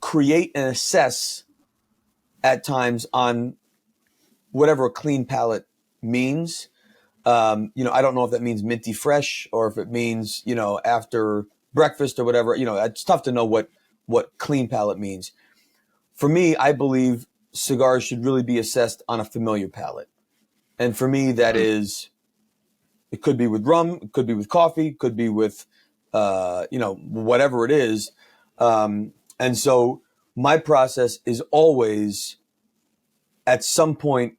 Speaker 1: create and assess at times on whatever a clean palate means. I don't know if that means minty fresh or if it means, after breakfast or whatever. It's tough to know what clean palate means. For me, I believe cigars should really be assessed on a familiar palate. And for me, that is, it could be with rum, it could be with coffee, it could be with, whatever it is. And so my process is always at some point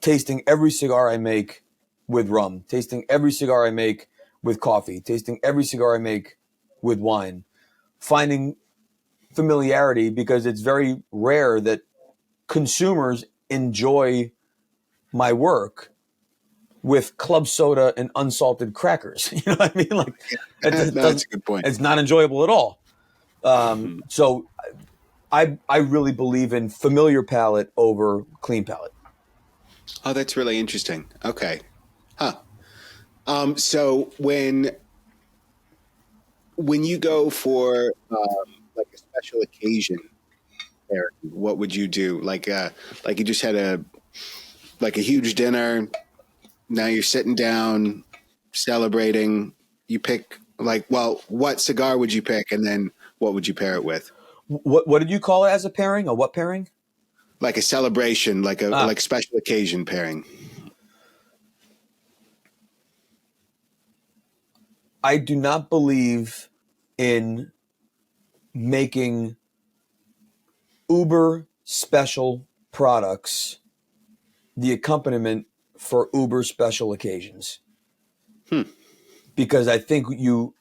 Speaker 1: tasting every cigar I make with rum, tasting every cigar I make with coffee, tasting every cigar I make with wine, finding familiarity because it's very rare that consumers enjoy my work with club soda and unsalted crackers. You know what I mean? Like
Speaker 3: That's a good point.
Speaker 1: It's not enjoyable at all. So I really believe in familiar palate over clean palate.
Speaker 3: Oh, that's really interesting. Okay. Huh. So when you go for like a special occasion, Eric, what would you do? Like you just had a huge dinner. Now you're sitting down, celebrating. You pick what cigar would you pick, and then what would you pair it with?
Speaker 1: What did you call it as a pairing? A what pairing?
Speaker 3: Like a celebration, like a special occasion pairing.
Speaker 1: I do not believe in making uber special products the accompaniment for uber special occasions. Because I think you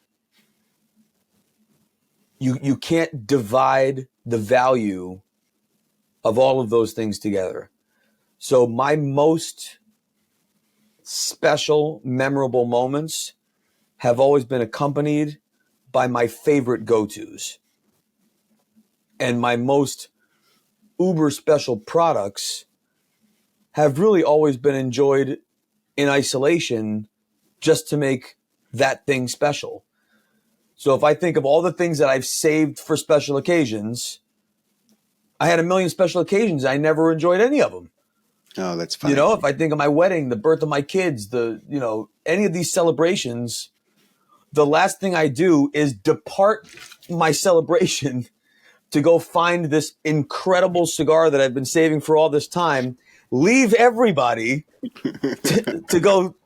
Speaker 1: can't divide the value of all of those things together. So my most special, memorable moments have always been accompanied by my favorite go-tos. And my most uber special products have really always been enjoyed in isolation just to make that thing special. So if I think of all the things that I've saved for special occasions, I had a million special occasions. I never enjoyed any of them.
Speaker 3: Oh, that's funny.
Speaker 1: You know, if I think of my wedding, the birth of my kids, any of these celebrations, the last thing I do is depart my celebration to go find this incredible cigar that I've been saving for all this time, leave everybody to go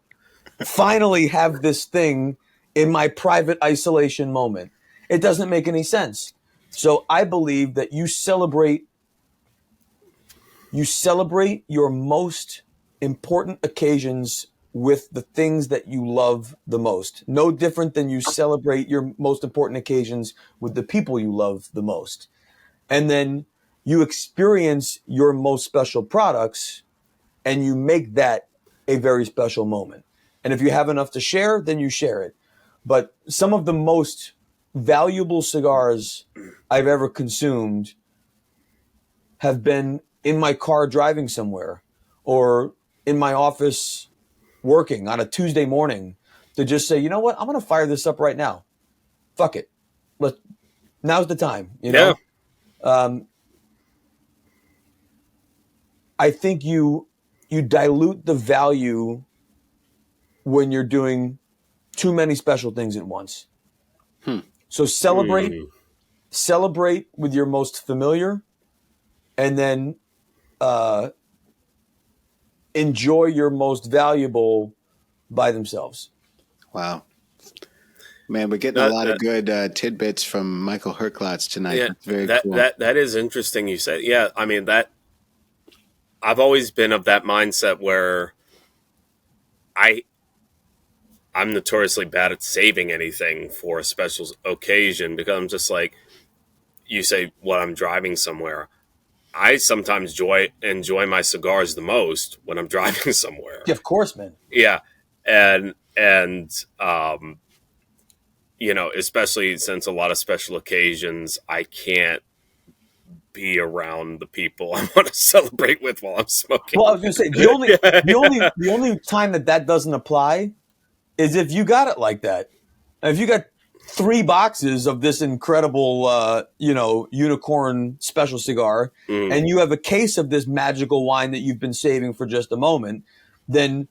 Speaker 1: finally have this thing in my private isolation moment. It doesn't make any sense. So I believe that you celebrate your most important occasions with the things that you love the most. No different than you celebrate your most important occasions with the people you love the most. And then you experience your most special products and you make that a very special moment. And if you have enough to share, then you share it. But some of the most valuable cigars I've ever consumed have been in my car driving somewhere or in my office working on a Tuesday morning to just say, you know what, I'm going to fire this up right now. Fuck it. Now's the time, you know? I think you dilute the value when you're doing too many special things at once. So celebrate with your most familiar, and then enjoy your most valuable by themselves.
Speaker 3: Wow. Man, we're getting a lot of good tidbits from Michael Herklots tonight.
Speaker 2: Yeah,
Speaker 3: That's very cool.
Speaker 2: That is interesting. You said, yeah. I mean, that I've always been of that mindset where I'm notoriously bad at saving anything for a special occasion because I'm just like, you say, when I'm driving somewhere, I sometimes enjoy my cigars the most when I'm driving somewhere.
Speaker 1: Yeah, of course, man.
Speaker 2: Yeah, and especially since a lot of special occasions, I can't be around the people I want to celebrate with while I'm smoking.
Speaker 1: Well, I was going to say the only time that doesn't apply is if you got it like that. And if you got 3 boxes of this incredible, unicorn special cigar, and you have a case of this magical wine that you've been saving for just a moment, then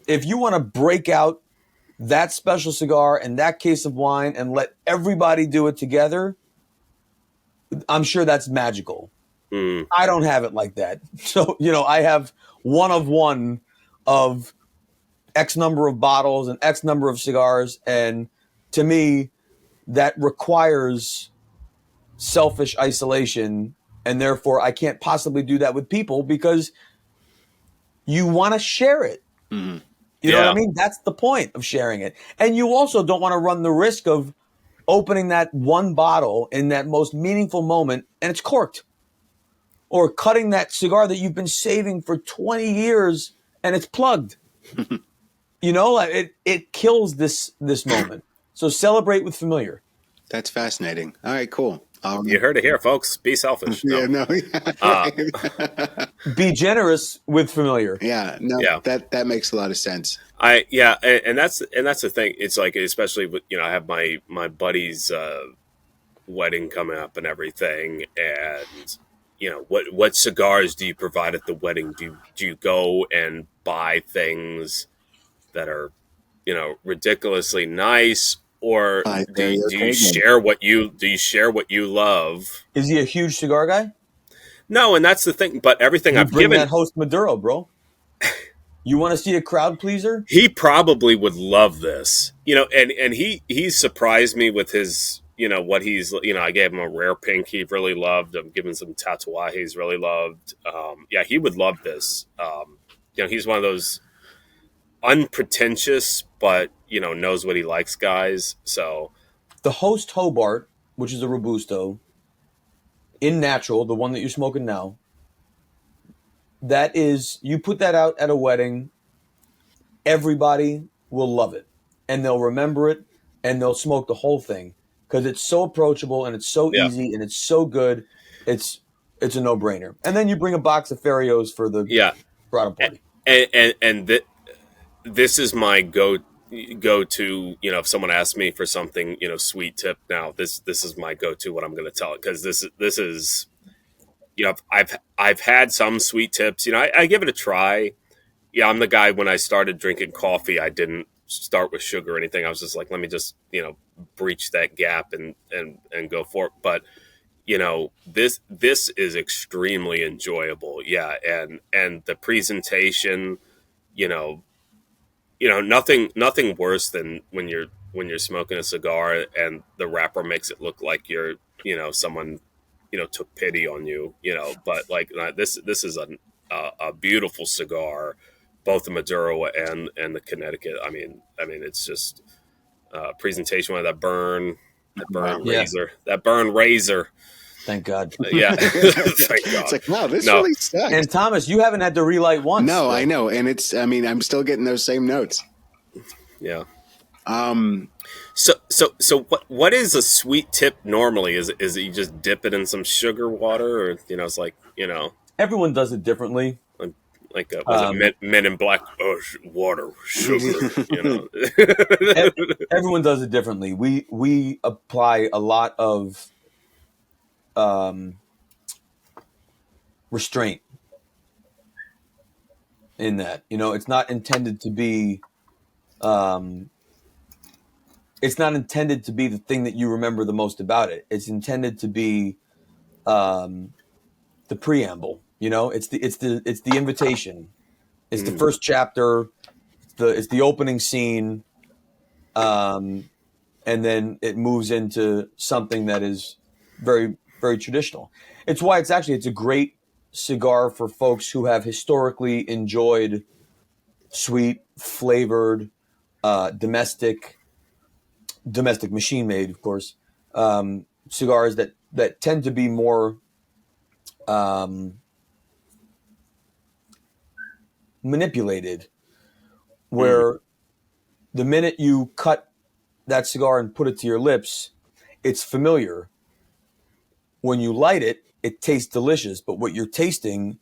Speaker 1: if you want to break out that special cigar and that case of wine and let everybody do it together, I'm sure that's magical. I don't have it like that. So, I have one of X number of bottles and X number of cigars. And to me, that requires selfish isolation. And therefore, I can't possibly do that with people because you want to share it. Mm-hmm. You know what I mean? That's the point of sharing it. And you also don't want to run the risk of opening that one bottle in that most meaningful moment and it's corked. Or cutting that cigar that you've been saving for 20 years and it's plugged. It kills this moment. So celebrate with familiar.
Speaker 3: That's fascinating. All right, cool.
Speaker 2: You heard it here, folks. Be selfish. No.
Speaker 1: Be generous with familiar.
Speaker 3: Yeah, no, yeah. That makes a lot of sense.
Speaker 2: And that's the thing. It's like, especially with, I have my buddy's wedding coming up and everything, and what cigars do you provide at the wedding? Do you go and buy things that are ridiculously nice, or do you share what you love?
Speaker 1: Is he a huge cigar guy?
Speaker 2: No, and that's the thing. But everything I've
Speaker 1: bring
Speaker 2: given
Speaker 1: that host Maduro, bro. You want to see a crowd pleaser?
Speaker 2: He probably would love this, and he surprised me with his, what he's, I gave him a rare pink he really loved. I'm giving some Tatuaje he's really loved. He would love this. He's one of those unpretentious, but, knows what he likes guys. So
Speaker 1: the host Hobart, which is a Robusto, in natural, the one that you're smoking now, that is, you put that out at a wedding, everybody will love it, and they'll remember it, and they'll smoke the whole thing because it's so approachable and it's so
Speaker 2: Yeah,
Speaker 1: easy and it's so good. It's it's a no brainer. And then you bring a box of Ferios for the
Speaker 2: yeah,
Speaker 1: bridal party.
Speaker 2: and this is my go to. You know, if someone asks me for something, you know, sweet tip. Now, this is my go to. What I'm going to tell it, because this is, you know, I've had some sweet tips. You know, I give it a try. Yeah, I'm the guy. When I started drinking coffee, I didn't start with sugar or anything. I was just like, let me just, you know, breach that gap and go for it. But you know, this is extremely enjoyable. Yeah, and the presentation, you know, nothing worse than when you're smoking a cigar and the wrapper makes it look like you're, you know, someone, you know, took pity on you, you know. But like this is a beautiful cigar, both the Maduro and the Connecticut. I mean it's just presentation with that burn
Speaker 3: Wow.
Speaker 1: Yeah,
Speaker 2: razor, that burn razor.
Speaker 1: thank God.
Speaker 2: Yeah, thank
Speaker 3: It's
Speaker 2: God.
Speaker 3: like, wow, this
Speaker 2: No,
Speaker 3: really sucks.
Speaker 1: And Thomas, you haven't had to relight once.
Speaker 3: No,
Speaker 1: Still.
Speaker 3: I know, and it's. I mean, I'm still getting those same notes.
Speaker 2: yeah.
Speaker 3: Um,
Speaker 2: So what is a sweet tip normally? Is it you just dip it in some sugar water, or you know, it's like, you know,
Speaker 1: Everyone does it differently.
Speaker 2: like was it
Speaker 1: Um,
Speaker 2: Men in Black? Oh, water, sugar, you know.
Speaker 1: e- Everyone does it differently. We apply a lot of um, restraint in that. You know, it's not intended to be. Um, it's not intended to be the thing that you remember the most about it. It's intended to be um, the preamble. You know, it's the invitation. It's the
Speaker 2: Mm,
Speaker 1: first chapter. It's the opening scene, um, and then it moves into something that is very traditional. It's why it's a great cigar for folks who have historically enjoyed sweet, flavored, domestic machine made, of course, cigars that tend to be more um, manipulated,
Speaker 2: mm,
Speaker 1: where the minute you cut that cigar and put it to your lips, it's familiar. When you light it, it tastes delicious, but what you're tasting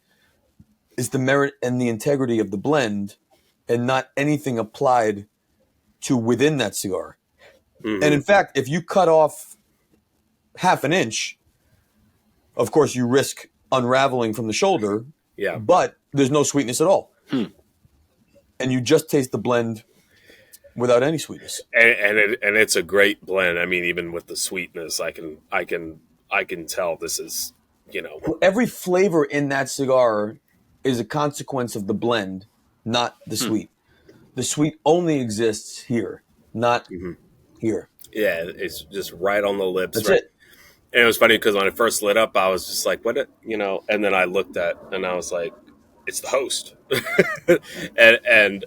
Speaker 1: is the merit and the integrity of the blend and not anything applied to within that cigar. And
Speaker 2: hmm.
Speaker 1: in fact, if you cut off half an inch, of course, you risk unraveling from the shoulder,
Speaker 2: Yeah,
Speaker 1: but there's no sweetness at all.
Speaker 3: hmm.
Speaker 1: And you just taste the blend without any sweetness.
Speaker 2: and it's a great blend. I mean, even with the sweetness, I can tell this is, you know.
Speaker 1: Every flavor in that cigar is a consequence of the blend, not the sweet. The sweet only exists here, not
Speaker 2: Mhm.
Speaker 1: here.
Speaker 2: Yeah, it's just right on the lips,
Speaker 1: That's
Speaker 2: right.
Speaker 1: it.
Speaker 2: And it was funny because when it first lit up, I was just like, "What?" You know. And then I looked at, and I was like, "It's the host." And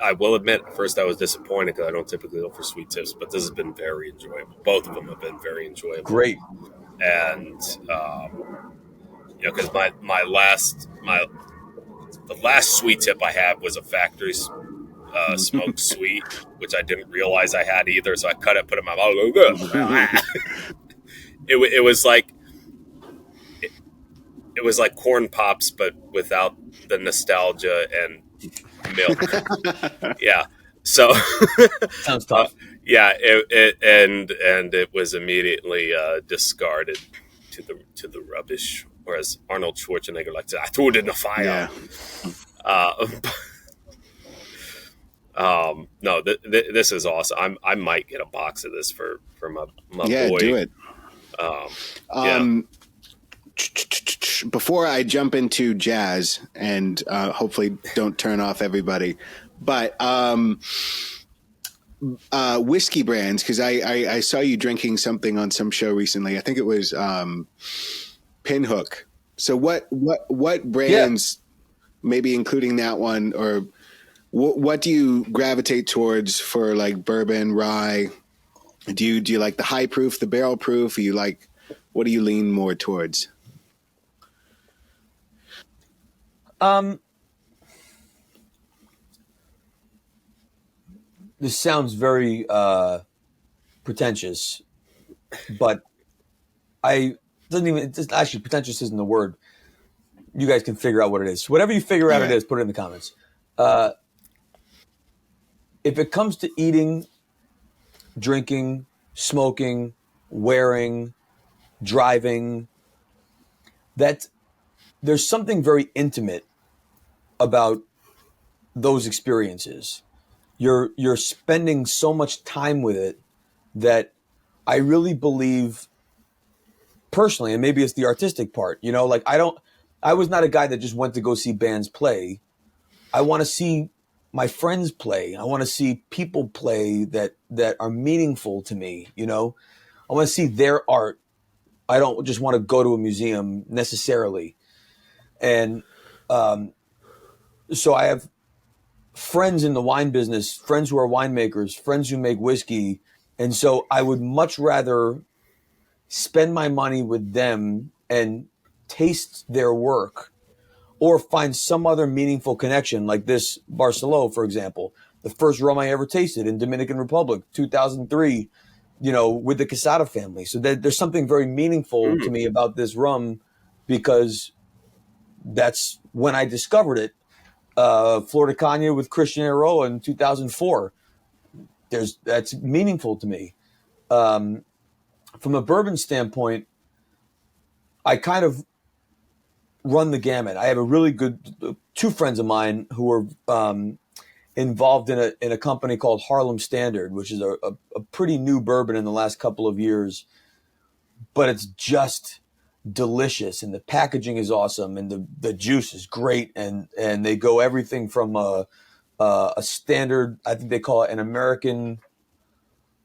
Speaker 2: I will admit, at first I was disappointed because I don't typically go for sweet tips, but this has been very enjoyable. Both of them have been very enjoyable,
Speaker 1: Great.
Speaker 2: and you know, because my the last sweet tip I had was a factory smoked sweet, which I didn't realize I had either. So I cut it, put it in my mouth. It was like it was like corn pops, but without the nostalgia and milk. Yeah. So,
Speaker 1: Sounds
Speaker 2: uh,
Speaker 1: tough.
Speaker 2: yeah, and it was immediately discarded to the rubbish. Whereas Arnold Schwarzenegger liked to, I threw it in the fire.
Speaker 3: Yeah.
Speaker 2: Uh, no, this is awesome. I might get a box of this for my
Speaker 3: Yeah, do
Speaker 2: boy.
Speaker 3: it.
Speaker 2: Yeah.
Speaker 3: Um, before I jump into jazz and hopefully don't turn off everybody, but whiskey brands, because I saw you drinking something on some show recently. I think it was Pinhook. So what
Speaker 1: Yeah.
Speaker 3: brands, maybe including that one, or what do you gravitate towards for like bourbon, rye? Do you like the high proof, the barrel proof? You like, what do you lean more towards?
Speaker 1: Um, this sounds very pretentious, but I doesn't even it's actually pretentious isn't the word. You guys can figure out what it is. Whatever you figure
Speaker 3: All
Speaker 1: out it
Speaker 3: right.
Speaker 1: is, put it in the comments. Uh, if it comes to eating, drinking, smoking, wearing, driving, that there's something very intimate about those experiences. You're spending so much time with it that I really believe personally, and maybe it's the artistic part, like I was not a guy that just went to go see bands play. I want to see my friends play. I want to see people play that are meaningful to me, I want to see their art. I don't just want to go to a museum necessarily. And so I have friends in the wine business, friends who are winemakers, friends who make whiskey. And so I would much rather spend my money with them and taste their work or find some other meaningful connection like this Barcelo, for example, the first rum I ever tasted in Dominican Republic, 2003, with the Quesada family. So there's something very meaningful to me about this rum because that's when I discovered it. Flor de Caña with Christian Eiroa in 2004. That's meaningful to me. From a bourbon standpoint, I kind of run the gamut. I have a really good two friends of mine who are involved in a company called Harlem Standard, which is a pretty new bourbon in the last couple of years, but it's just delicious and the packaging is awesome and the juice is great and they go everything from a standard, I think they call it an American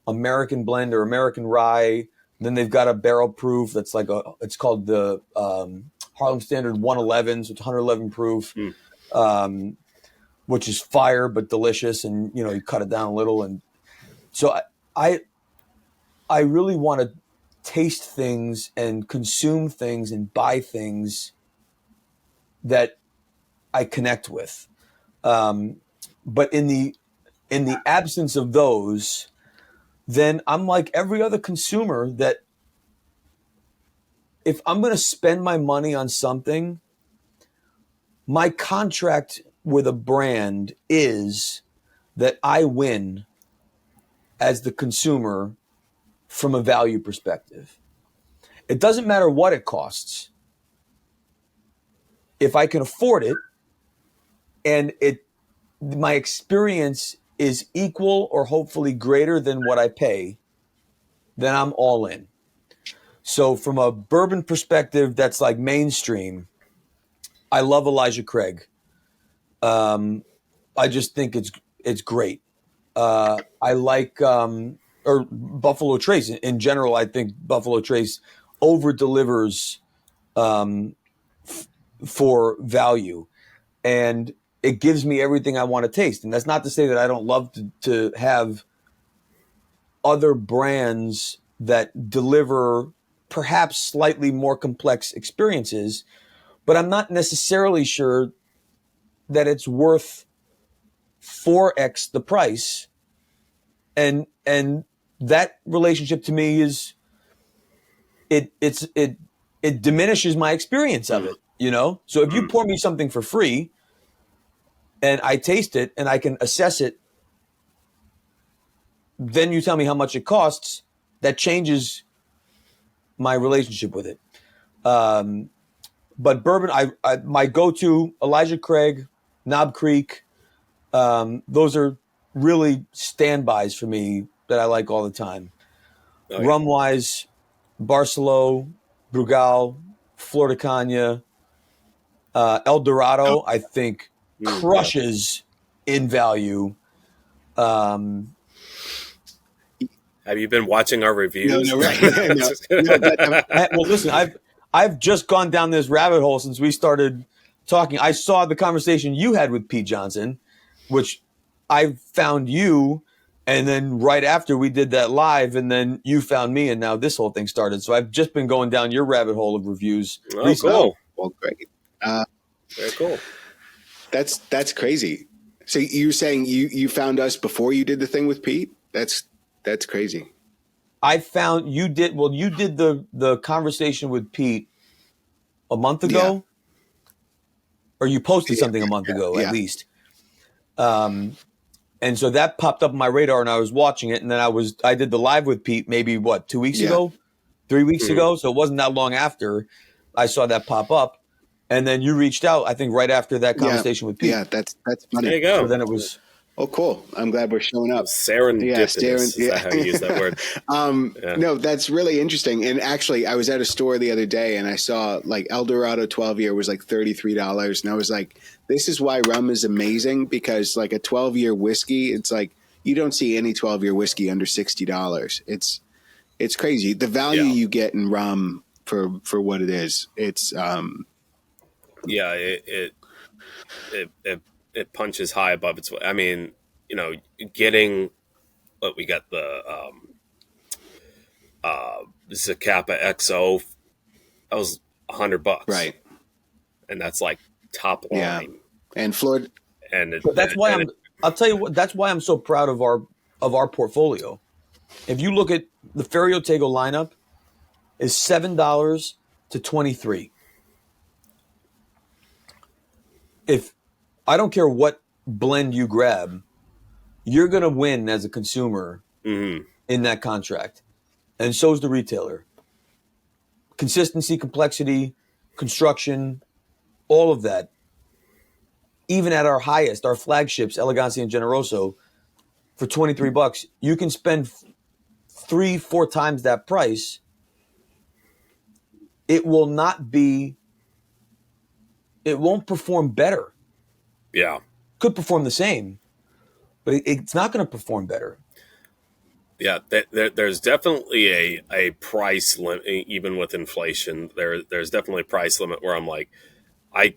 Speaker 1: blend or American rye. Then they've got a barrel proof that's it's called the Harlem Standard 111, so it's 111 proof, which is fire but delicious, and you cut it down a little, and so I really want to taste things and consume things and buy things that I connect with. But in the absence of those, then I'm like every other consumer that if I'm going to spend my money on something, my contract with a brand is that I win as the consumer from a value perspective. It doesn't matter what it costs. If I can afford it and my experience is equal or hopefully greater than what I pay, then I'm all in. So from a bourbon perspective, that's like mainstream. I love Elijah Craig. I just think it's great. I like or Buffalo Trace in general. I think Buffalo Trace over delivers for value, and it gives me everything I want to taste. And that's not to say that I don't love to have other brands that deliver perhaps slightly more complex experiences, but I'm not necessarily sure that it's worth 4x the price. And that relationship to me is it diminishes my experience of it, So if you pour me something for free and I taste it and I can assess it, then you tell me how much it costs, that changes my relationship with it. But bourbon, my go-to Elijah Craig, Knob Creek, those are really standbys for me that I like all the time.
Speaker 2: Oh, yeah.
Speaker 1: Rum-wise, Barcelo, Brugal, Flor de Caña, El Dorado, I think crushes in value.
Speaker 2: Have you been watching our reviews?
Speaker 3: No, right. No, but,
Speaker 1: Well, listen, I've just gone down this rabbit hole since we started talking. I saw the conversation you had with Pete Johnson, which I found you, and then right after we did that live, and then you found me, and now this whole thing started. So I've just been going down your rabbit hole of reviews.
Speaker 2: Oh, cool.
Speaker 3: well, great.
Speaker 2: Very cool.
Speaker 3: That's crazy. So you're saying you found us before you did the thing with Pete? That's crazy.
Speaker 1: I found you did well. You did the conversation with Pete a month
Speaker 3: Yeah.
Speaker 1: ago, or you posted
Speaker 3: Yeah.
Speaker 1: something a month ago at
Speaker 3: Yeah.
Speaker 1: least. And so that popped up on my radar, and I was watching it. And then I did the live with Pete maybe 2 weeks
Speaker 3: Yeah.
Speaker 1: ago, 3 weeks ago. So it wasn't that long after I saw that pop up. And then you reached out, I think, right after that
Speaker 3: Yeah.
Speaker 1: conversation with Pete.
Speaker 3: Yeah. That's
Speaker 2: There
Speaker 3: funny.
Speaker 2: you go.
Speaker 1: So then it was
Speaker 3: Oh, cool. I'm glad we're showing up. Yeah, staring.
Speaker 2: Serendipitous. Is that how you use that word? Yeah.
Speaker 3: No, that's really interesting. And actually, I was at a store the other day and I saw like El Dorado 12 year was like $33. And I was like, this is why rum is amazing, because like a 12-year whiskey, it's like you don't see any 12-year whiskey under $60. It's crazy. The value
Speaker 2: Yeah.
Speaker 3: you get in rum for what it is. It's
Speaker 2: Yeah, it punches high above its. I mean, getting what we got the Zacapa XO, that was $100,
Speaker 3: right.
Speaker 2: and that's like top
Speaker 3: Yeah.
Speaker 2: line.
Speaker 3: And Florida.
Speaker 2: And it,
Speaker 1: but that's
Speaker 2: and,
Speaker 1: why
Speaker 2: and it,
Speaker 1: I'll tell you what, that's why I'm so proud of our portfolio. If you look at the Ferio Tego lineup, is $7 to $23. If I don't care what blend you grab, you're gonna win as a consumer
Speaker 2: mm-hmm.
Speaker 1: in that contract. And so is the retailer. Consistency, complexity, construction, all of that. Even at our highest, our flagships, Elegancia and Generoso, for $23, you can spend 3-4 times that price. It won't perform better.
Speaker 2: Yeah.
Speaker 1: Could perform the same, but it's not going to perform better.
Speaker 2: Yeah, there's definitely a price limit, even with inflation. There's definitely a price limit where I'm like, I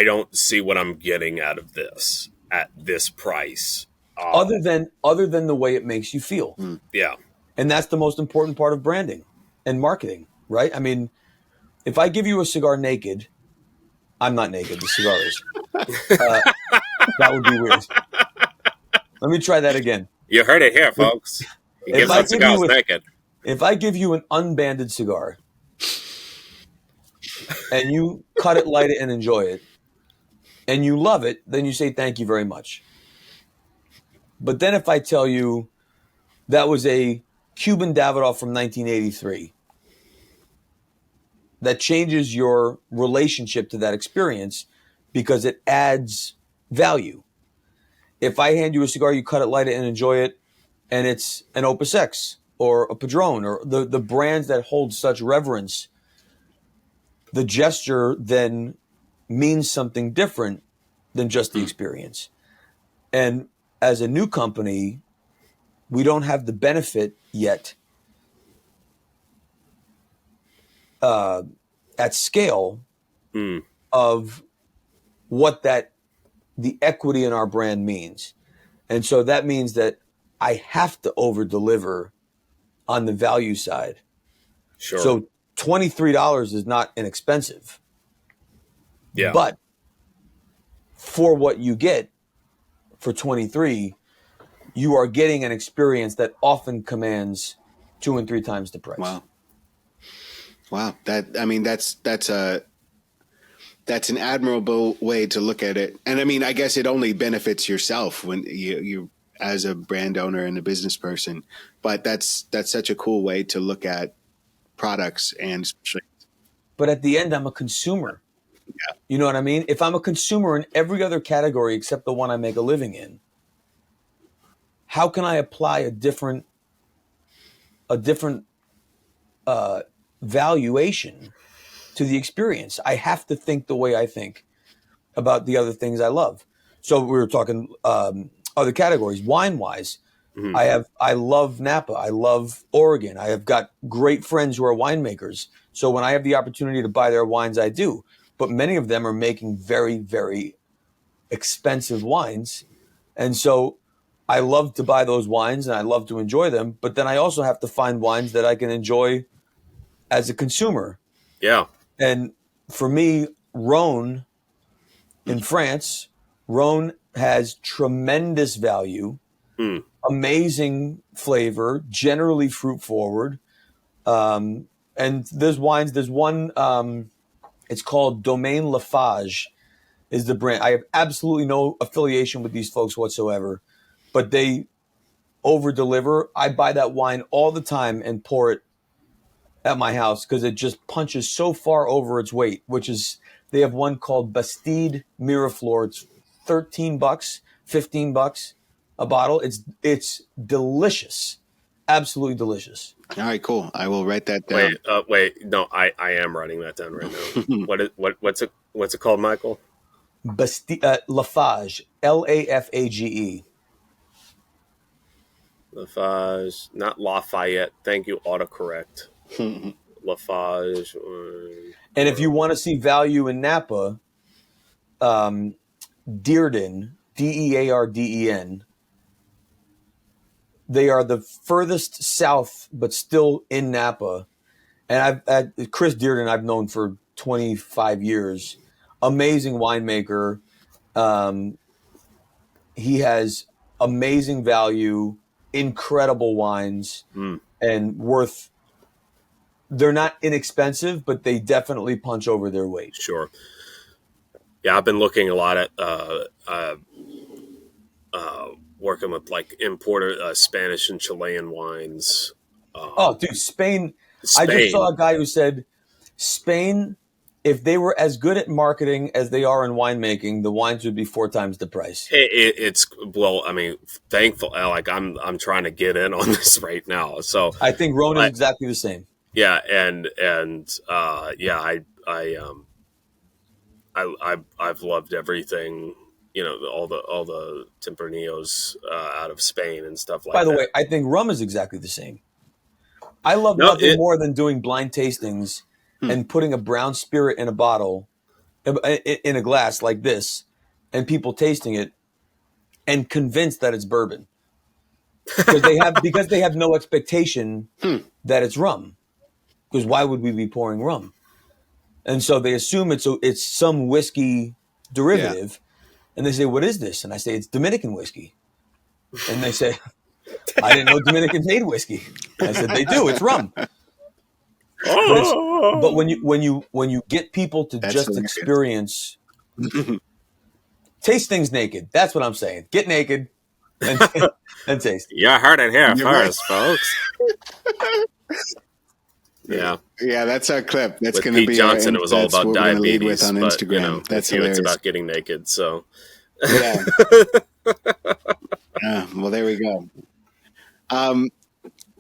Speaker 2: don't see what I'm getting out of this at this price.
Speaker 1: Other than the way it makes you feel.
Speaker 2: Yeah,
Speaker 1: And that's the most important part of branding and marketing, right? I mean, if I give you a cigar naked, I'm not naked, the cigar is. That would be weird. Let me try that again.
Speaker 2: you heard it here, folks. He
Speaker 1: If
Speaker 2: gives
Speaker 1: I
Speaker 2: out
Speaker 1: give
Speaker 2: cigars
Speaker 1: you
Speaker 2: naked.
Speaker 1: if I give you an unbanded cigar and you cut it, light it, and enjoy it, and you love it, then you say thank you very much. But then if I tell you that was a Cuban Davidoff from 1983, that changes your relationship to that experience because it adds value. If I hand you a cigar, you cut it, light it, and enjoy it, and it's an Opus X or a Padron or the brands that hold such reverence, the gesture then means something different than just the experience. And as a new company, we don't have the benefit yet at scale of what the equity in our brand means. And so that means that I have to over deliver on the value side.
Speaker 2: Sure.
Speaker 1: So $23 is not inexpensive.
Speaker 2: Yeah.
Speaker 1: But for what you get for 23, you are getting an experience that often commands 2 and 3 times the price.
Speaker 3: Wow. That's an admirable way to look at it. And I mean, I guess it only benefits yourself when you as a brand owner and a business person, but that's such a cool way to look at products. And
Speaker 1: But at the end, I'm a consumer. Yeah. You know what I mean? If I'm a consumer in every other category except the one I make a living in, how can I apply a different valuation to the experience? I have to think the way I think about the other things I love. So we were talking other categories, wine wise.
Speaker 2: Mm-hmm.
Speaker 1: I love Napa. I love Oregon. I have got great friends who are winemakers. So when I have the opportunity to buy their wines, I do. But many of them are making very, very expensive wines. And so I love to buy those wines and I love to enjoy them. But then I also have to find wines that I can enjoy as a consumer.
Speaker 2: Yeah.
Speaker 1: And for me, Rhone In France, Rhone has tremendous value,
Speaker 2: Mm.
Speaker 1: amazing flavor, generally fruit forward. And there's wines. There's one. It's called Domaine Lafage. Is the brand? I have absolutely no affiliation with these folks whatsoever, but they over deliver. I buy that wine all the time and pour it at my house because it just punches so far over its weight. Which is they have one called Bastide Miraflor. It's $13, $15 a bottle. It's delicious, absolutely delicious.
Speaker 3: All right, cool. I will write that down.
Speaker 2: Wait. No, I am writing that down right now. What's it called, Michael?
Speaker 1: Lafage, Lafage.
Speaker 2: Lafage, not Lafayette. Thank you. Autocorrect. Lafage.
Speaker 1: And if you want to see value in Napa, Dearden, Dearden, they are the furthest south, but still in Napa. And Chris Dearden, I've known for 25 years. Amazing winemaker. He has amazing value, incredible wines, and worth. They're not inexpensive, but they definitely punch over their weight.
Speaker 2: Sure. Yeah, I've been looking a lot at working with like importer Spanish and Chilean wines.
Speaker 1: Dude, Spain. I
Speaker 2: Spain.
Speaker 1: just saw a guy who said Spain, if they were as good at marketing as they are in winemaking, the wines would be 4 times the price.
Speaker 2: It's well, I mean, thankful. Like I'm trying to get in on this right now. So
Speaker 1: I think Rhone is exactly the same.
Speaker 2: Yeah, and yeah, I've loved everything. You know, all the Tempranillos out of Spain and stuff like that.
Speaker 1: By the way, I think rum is exactly the same. I love nothing more than doing blind tastings and putting a brown spirit in a bottle, in a glass like this, and people tasting it and convinced that it's bourbon because they have no expectation that it's rum. Because why would we be pouring rum? And so they assume it's some whiskey derivative, and they say, "What is this?" And I say, "It's Dominican whiskey." And they say, "I didn't know Dominicans made whiskey." And I said, "They do. It's rum." But when you get people to just
Speaker 3: hilarious.
Speaker 1: experience, taste things naked. That's what I'm saying. Get naked and taste.
Speaker 2: You heard it here first, folks. Yeah,
Speaker 3: that's our clip. That's
Speaker 2: with
Speaker 3: going to
Speaker 2: Pete
Speaker 3: be
Speaker 2: Johnson. It was all about diabetes,
Speaker 3: with on
Speaker 2: but
Speaker 3: Instagram.
Speaker 2: you know,
Speaker 3: That's
Speaker 2: it's about getting naked. So
Speaker 3: yeah. Well, there we go.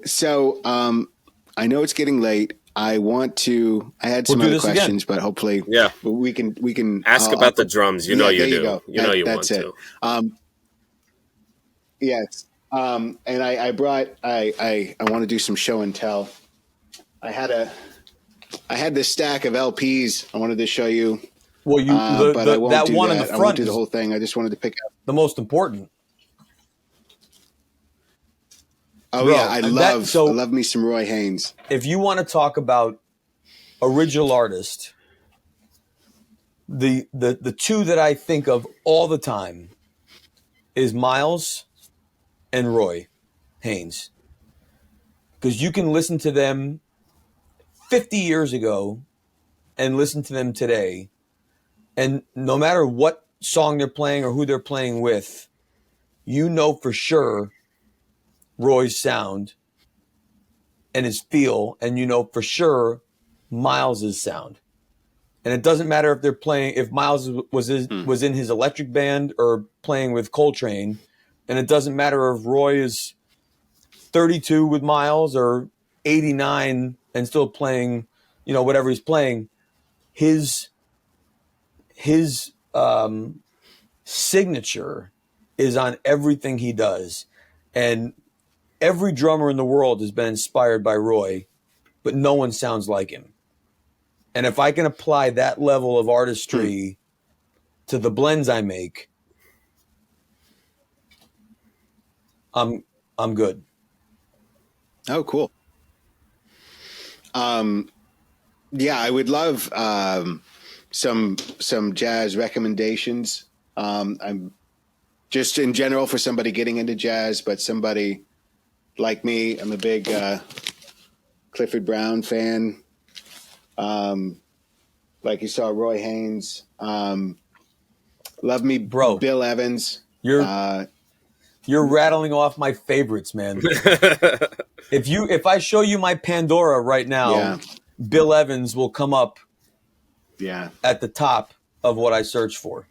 Speaker 3: So I know it's getting late. I had some other questions, but hopefully, we can
Speaker 2: ask about the drums. You know you do.
Speaker 3: Go.
Speaker 2: You know you
Speaker 3: that's
Speaker 2: want
Speaker 3: it.
Speaker 2: to.
Speaker 3: Yes. And I want to do some show and tell. I had this stack of LPs I wanted to show you.
Speaker 1: Well,
Speaker 3: but I won't
Speaker 1: that
Speaker 3: do
Speaker 1: one
Speaker 3: that.
Speaker 1: in the front
Speaker 3: I won't do the whole thing. I just wanted to pick up
Speaker 1: the most important.
Speaker 3: Oh,
Speaker 1: Bro,
Speaker 3: yeah, I love me some Roy Haynes.
Speaker 1: If you want to talk about original artist, the two that I think of all the time is Miles and Roy Haynes. Because you can listen to them 50 years ago and listen to them today, and no matter what song they're playing or who they're playing with, you know for sure Roy's sound and his feel, and you know for sure Miles's sound. And it doesn't matter if they're playing, if Miles was in his electric band or playing with Coltrane, and it doesn't matter if Roy is 32 with Miles or 89 and still playing, whatever he's playing. His signature is on everything he does, and every drummer in the world has been inspired by Roy, but no one sounds like him. And if I can apply that level of artistry to the blends I make, I'm good.
Speaker 3: Oh, cool. Yeah, I would love some jazz recommendations. I'm just in general for somebody getting into jazz, but somebody like me, I'm a big Clifford Brown fan. Like you saw, Roy Haynes. Love me,
Speaker 1: Bro,
Speaker 3: Bill Evans.
Speaker 1: you're rattling off my favorites, man. If I show you my Pandora right now,
Speaker 3: Yeah.
Speaker 1: Bill Evans will come up
Speaker 3: Yeah.
Speaker 1: at the top of what I search for.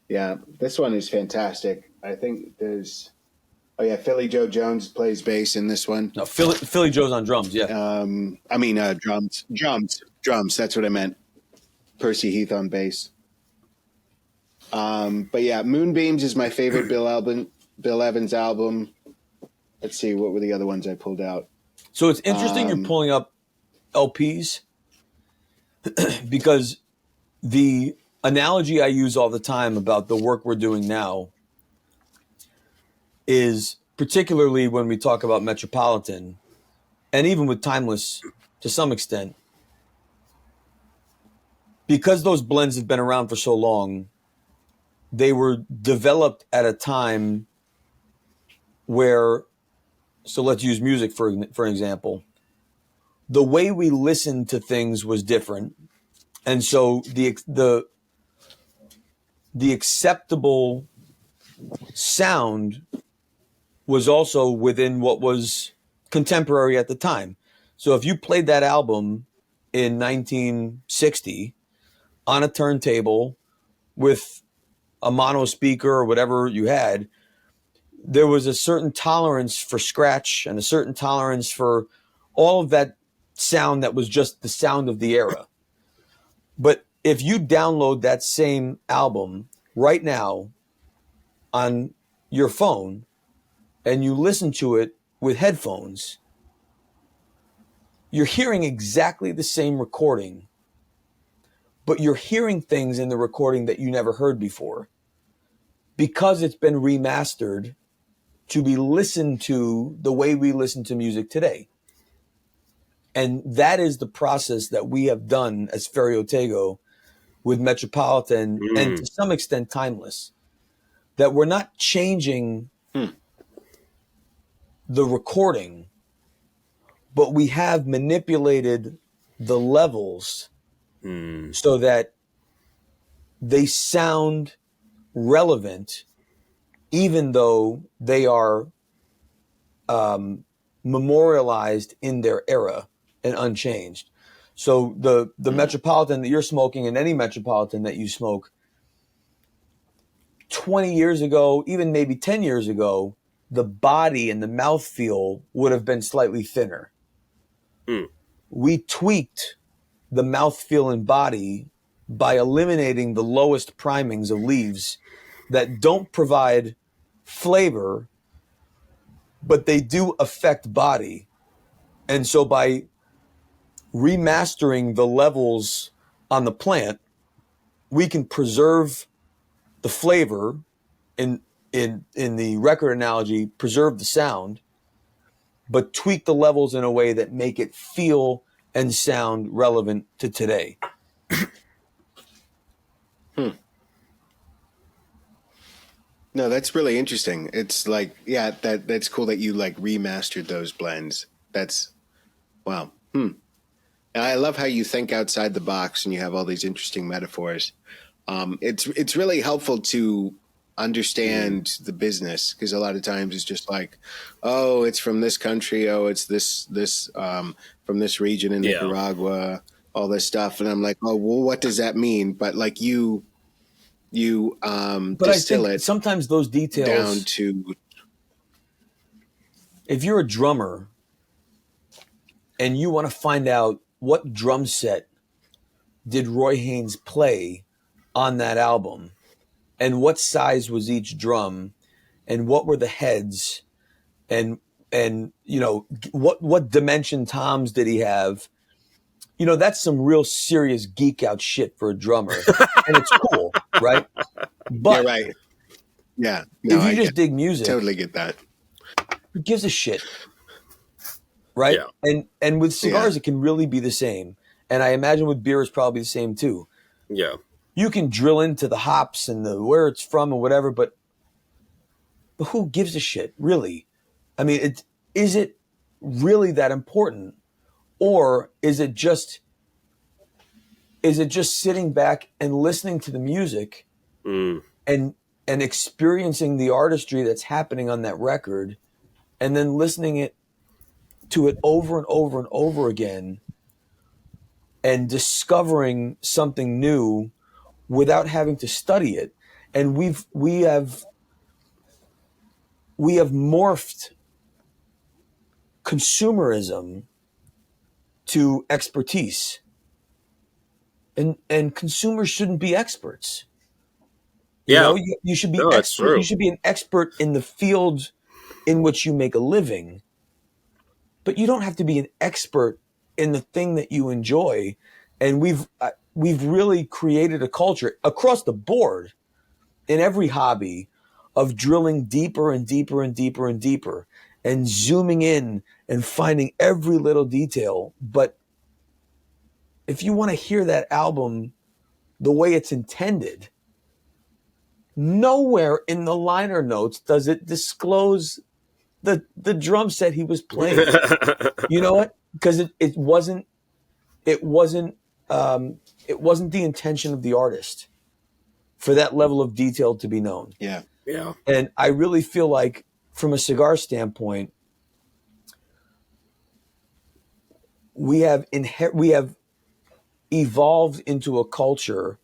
Speaker 3: Yeah. This one is fantastic. I think there's, oh yeah, Philly Joe Jones plays bass in this one.
Speaker 1: No, Philly Joe's on drums, yeah.
Speaker 3: Drums. That's what I meant. Percy Heath on bass. But yeah, Moonbeams is my favorite Bill Evans album. Let's see, what were the other ones I pulled out?
Speaker 1: So it's interesting you're pulling up LPs because the analogy I use all the time about the work we're doing now is particularly when we talk about Metropolitan and even with Timeless to some extent, because those blends have been around for so long, they were developed at a time where, so let's use music for an example. The way we listened to things was different. And so the acceptable sound was also within what was contemporary at the time. So if you played that album in 1960 on a turntable with a mono speaker or whatever you had, there was a certain tolerance for scratch and a certain tolerance for all of that sound that was just the sound of the era. But if you download that same album right now on your phone and you listen to it with headphones, you're hearing exactly the same recording, but you're hearing things in the recording that you never heard before because it's been remastered to be listened to the way we listen to music today. And that is the process that we have done as Ferio Tego with Metropolitan and to some extent Timeless, that we're not changing the recording, but we have manipulated the levels so that they sound relevant, even though they are memorialized in their era and unchanged. So the Metropolitan that you're smoking and any Metropolitan that you smoke 20 years ago, even maybe 10 years ago, the body and the mouthfeel would have been slightly thinner. We tweaked the mouthfeel and body by eliminating the lowest primings of leaves that don't provide flavor, but they do affect body. And so by remastering the levels on the plant, we can preserve the flavor in the record analogy, preserve the sound, but tweak the levels in a way that make it feel and sound relevant to today.
Speaker 3: No, that's really interesting. It's like, yeah, that's cool that you like remastered those blends. That's wow. And I love how you think outside the box and you have all these interesting metaphors. It's really helpful to understand the business because a lot of times it's just like, oh, it's from this country. Oh, it's this from this region in Nicaragua. All this stuff, and I'm like, oh, well, what does that mean? But like you
Speaker 1: But
Speaker 3: distill
Speaker 1: I think
Speaker 3: it
Speaker 1: sometimes those details
Speaker 3: down to.
Speaker 1: If you're a drummer and you want to find out what drum set did Roy Haynes play on that album and what size was each drum and what were the heads and you know what dimension toms did he have, you know, that's some real serious geek out shit for a drummer. And it's cool, right? But
Speaker 3: You're right. Yeah. No,
Speaker 1: if you
Speaker 3: I
Speaker 1: just dig music,
Speaker 3: totally get that.
Speaker 1: who gives a shit? Right?
Speaker 2: Yeah.
Speaker 1: And with cigars, it can really be the same. And I imagine with beer is probably the same too.
Speaker 2: Yeah.
Speaker 1: You can drill into the hops and the where it's from and whatever, but who gives a shit, really? I mean, is it really that important, or is it just sitting back and listening to the music
Speaker 2: Mm.
Speaker 1: and experiencing the artistry that's happening on that record, and then listening to it over and over and over again, and discovering something new without having to study it? And we have morphed consumerism to expertise, and consumers shouldn't be experts. You
Speaker 2: Yeah.
Speaker 1: know, you should be
Speaker 2: No, that's
Speaker 1: expert. You
Speaker 2: true.
Speaker 1: should be an expert in the field in which you make a living, but you don't have to be an expert in the thing that you enjoy. And we've really created a culture across the board in every hobby of drilling deeper and deeper and deeper and deeper and zooming in and finding every little detail. But if you want to hear that album the way it's intended, nowhere in the liner notes does it disclose the drum set he was playing. You know what? Because it wasn't it wasn't the intention of the artist for that level of detail to be known.
Speaker 3: Yeah.
Speaker 2: Yeah.
Speaker 1: And I really feel like, from a cigar standpoint, we have evolved into a culture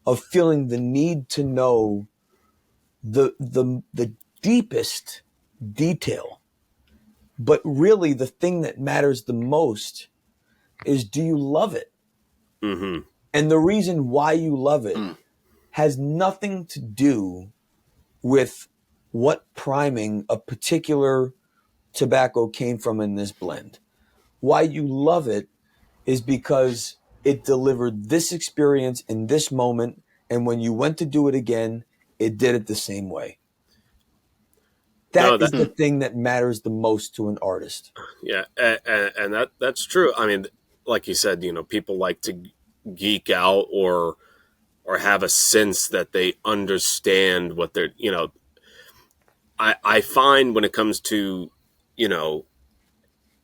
Speaker 1: of feeling the need to know the deepest detail. But really, the thing that matters the most is, do you love it?
Speaker 2: Mm-hmm.
Speaker 1: And the reason why you love it
Speaker 3: Mm.
Speaker 1: has nothing to do with what priming a particular tobacco came from in this blend. Why you love it is because it delivered this experience in this moment, and when you went to do it again, it did it the same way. That
Speaker 2: No, that
Speaker 1: is the thing that matters the most to an artist.
Speaker 2: yeah, and that's true. I mean, like you said, people like to geek out or have a sense that they understand what they're. I find when it comes to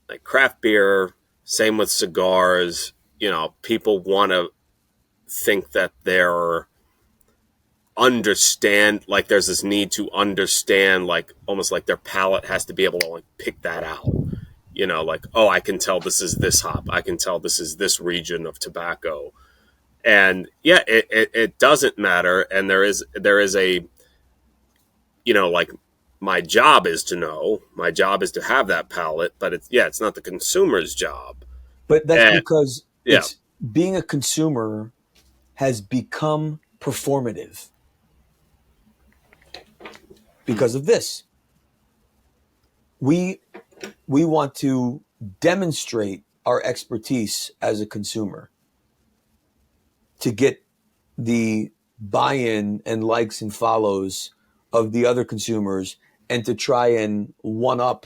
Speaker 2: like craft beer, same with cigars. People want to think that they're understand like there's this need to understand, like almost like their palate has to be able to like pick that out, like, oh, I can tell this is this hop, I can tell this is this region of tobacco. And yeah, it doesn't matter. And there is a, like, my job is to know, my job is to have that palate, but it's not the consumer's job.
Speaker 1: But that's
Speaker 2: And
Speaker 1: because
Speaker 2: yeah.
Speaker 1: being a consumer has become performative because of this. We want to demonstrate our expertise as a consumer to get the buy-in and likes and follows of the other consumers, and to try and one up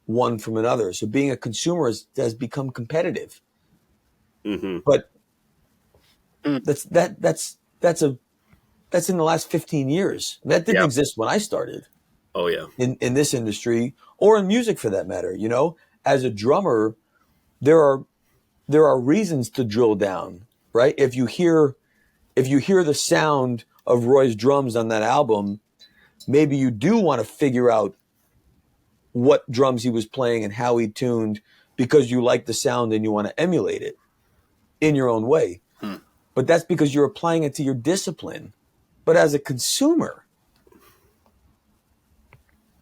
Speaker 1: one from another. So being a consumer has become competitive.
Speaker 2: Mm-hmm.
Speaker 1: But
Speaker 3: Mm.
Speaker 1: that's in the last 15 years. That didn't
Speaker 2: Yeah.
Speaker 1: exist when I started
Speaker 2: Oh yeah.
Speaker 1: in this industry, or in music for that matter. As a drummer, there are reasons to drill down, right? If you hear the sound of Roy's drums on that album, maybe you do want to figure out what drums he was playing and how he tuned, because you like the sound and you want to emulate it in your own way.
Speaker 3: Hmm.
Speaker 1: But that's because you're applying it to your discipline. But as a consumer,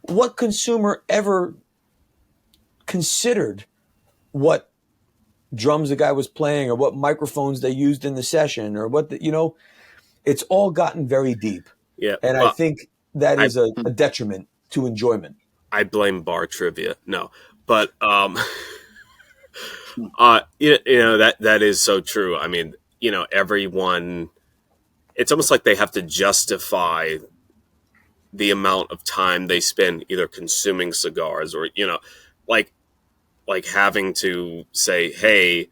Speaker 1: what consumer ever considered what drums the guy was playing, or what microphones they used in the session, or it's all gotten very deep.
Speaker 2: Yeah.
Speaker 1: And I
Speaker 2: Well,
Speaker 1: think that
Speaker 2: I
Speaker 1: is a detriment to enjoyment.
Speaker 2: I blame bar trivia. No, but
Speaker 3: Hmm.
Speaker 2: that is so true. I mean, everyone. It's almost like they have to justify the amount of time they spend either consuming cigars or like having to say, hey,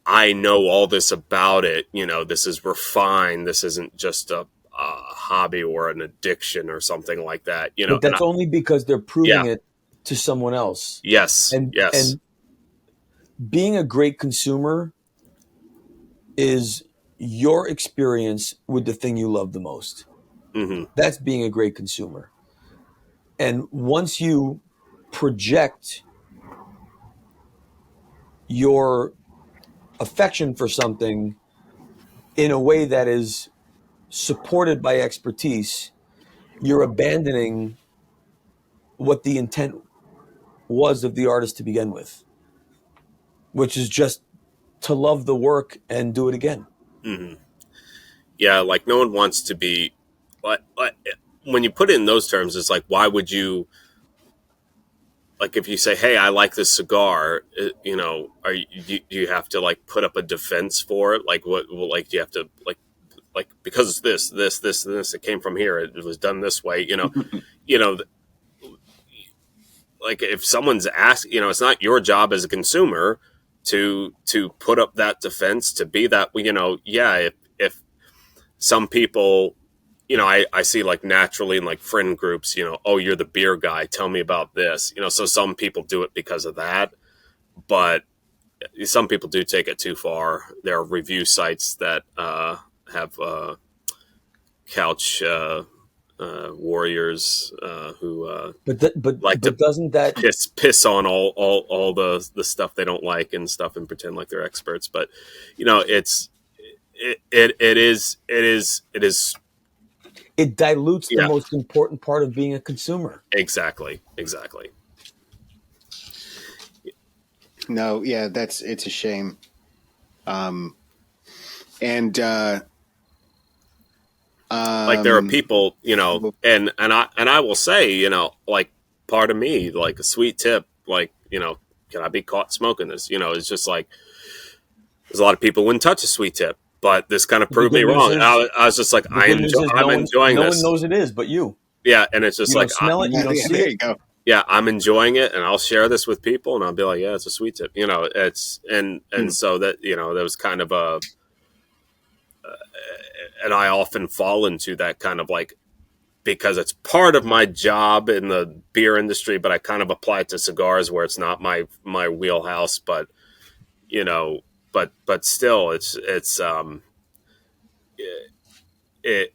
Speaker 2: I know all this about it. You know, this is refined. This isn't just a hobby or an addiction or something like that. You know,
Speaker 1: But that's only because they're proving
Speaker 2: yeah,
Speaker 1: it to someone else.
Speaker 2: yes,
Speaker 1: And
Speaker 2: yes,
Speaker 1: and being a great consumer is your experience with the thing you love the most.
Speaker 2: hmm
Speaker 1: That's being a great consumer. And once you project your affection for something in a way that is supported by expertise, you're abandoning what the intent was of the artist to begin with, which is just to love the work and do it again.
Speaker 2: hmm yeah. Like no one wants to be. Like, when you put it in those terms, it's like, why would you? Like if you say, "Hey, I like this cigar," you know, do you have to like put up a defense for it? Like what? Like do you have to like because it's this, it came from here. It was done this way. You know, like if someone's asked, you know, it's not your job as a consumer to put up that defense, to be that, you know, yeah, if some people, you know, I see like naturally in like friend groups, you know, oh, you're the beer guy, tell me about this, you know, so some people do it because of that, but some people do take it too far. There are review sites that have couch warriors who like to
Speaker 1: But doesn't that
Speaker 2: piss on all the stuff they don't like and stuff and pretend like they're experts. But you know, it is
Speaker 1: it dilutes the
Speaker 2: yeah,
Speaker 1: most important part of being a consumer?
Speaker 2: exactly.
Speaker 3: No, yeah, it's a shame. And
Speaker 2: Like there are people, you know, and I will say, you know, like part of me, like a sweet tip, like, you know, can I be caught smoking this? You know, it's just like there's a lot of people wouldn't touch a sweet tip, but this kind of
Speaker 1: The
Speaker 2: proved me
Speaker 1: good news
Speaker 2: wrong.
Speaker 1: is
Speaker 2: I was just like,
Speaker 1: the good news is
Speaker 2: I'm enjoying
Speaker 1: no one
Speaker 2: this.
Speaker 1: knows it is but you.
Speaker 2: Yeah, and it's just
Speaker 1: You don't
Speaker 2: like,
Speaker 1: smell it, you
Speaker 3: yeah,
Speaker 1: don't see
Speaker 3: there
Speaker 1: it.
Speaker 3: you go.
Speaker 2: yeah, I'm enjoying it, and I'll share this with people, and I'll be like, yeah, it's a sweet tip. You know, it's
Speaker 3: Hmm.
Speaker 2: and so that, you know, there was kind of a, and I often fall into that kind of like, because it's part of my job in the beer industry, but I kind of apply it to cigars where it's not my wheelhouse, but you know, but still, it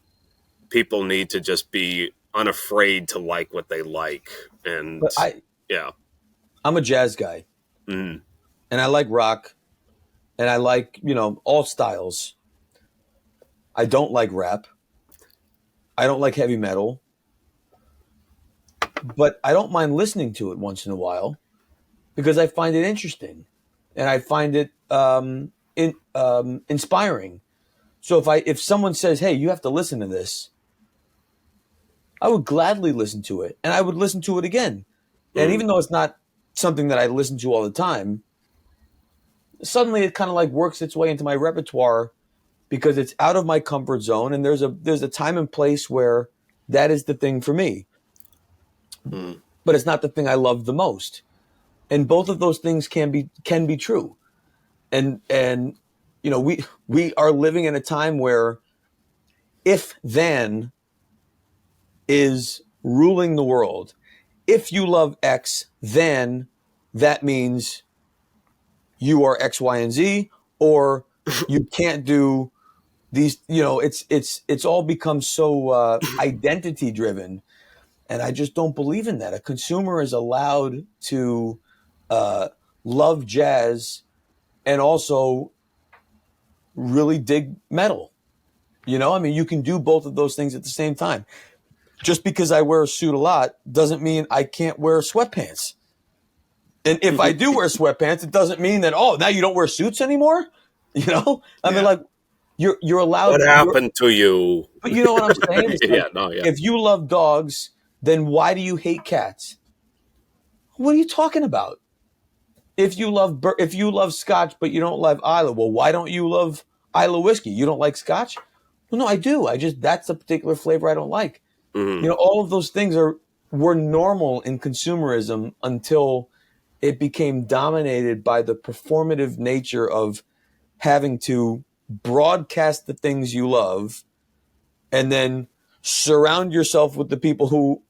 Speaker 2: people need to just be unafraid to like what they like, and
Speaker 1: But
Speaker 2: yeah,
Speaker 1: I'm a jazz guy
Speaker 2: mm,
Speaker 1: and I like rock and I like, all styles. I don't like rap. I don't like heavy metal, but I don't mind listening to it once in a while because I find it interesting and I find it inspiring. So if someone says, "Hey, you have to listen to this," I would gladly listen to it, and I would listen to it again. And
Speaker 2: mm,
Speaker 1: even though it's not something that I listen to all the time, suddenly it kind of like works its way into my repertoire because it's out of my comfort zone, and there's a time and place where that is the thing for me,
Speaker 2: mm,
Speaker 1: but it's not the thing I love the most. And both of those things can be true. And we are living in a time where if then is ruling the world. If you love X, then that means you are X, Y, and Z, or you can't do these. It's all become so identity driven, and I just don't believe in that. A consumer is allowed to uh, love jazz and also really dig metal. I mean, you can do both of those things at the same time. Just because I wear a suit a lot doesn't mean I can't wear sweatpants. And if I do wear sweatpants, it doesn't mean that, oh, now you don't wear suits anymore. I mean,
Speaker 3: Yeah.
Speaker 1: like you're
Speaker 2: what
Speaker 1: allowed.
Speaker 2: happened to you?
Speaker 1: But you know what I'm saying? It's
Speaker 2: Yeah,
Speaker 1: like
Speaker 2: no, yeah,
Speaker 1: if you love dogs, then why do you hate cats? What are you talking about? If you love Scotch, but you don't love Isla, well, why don't you love Isla whiskey? You don't like Scotch? Well, no, I do. That's a particular flavor I don't like.
Speaker 2: mm,
Speaker 1: All of those things were normal in consumerism until it became dominated by the performative nature of having to broadcast the things you love and then surround yourself with the people who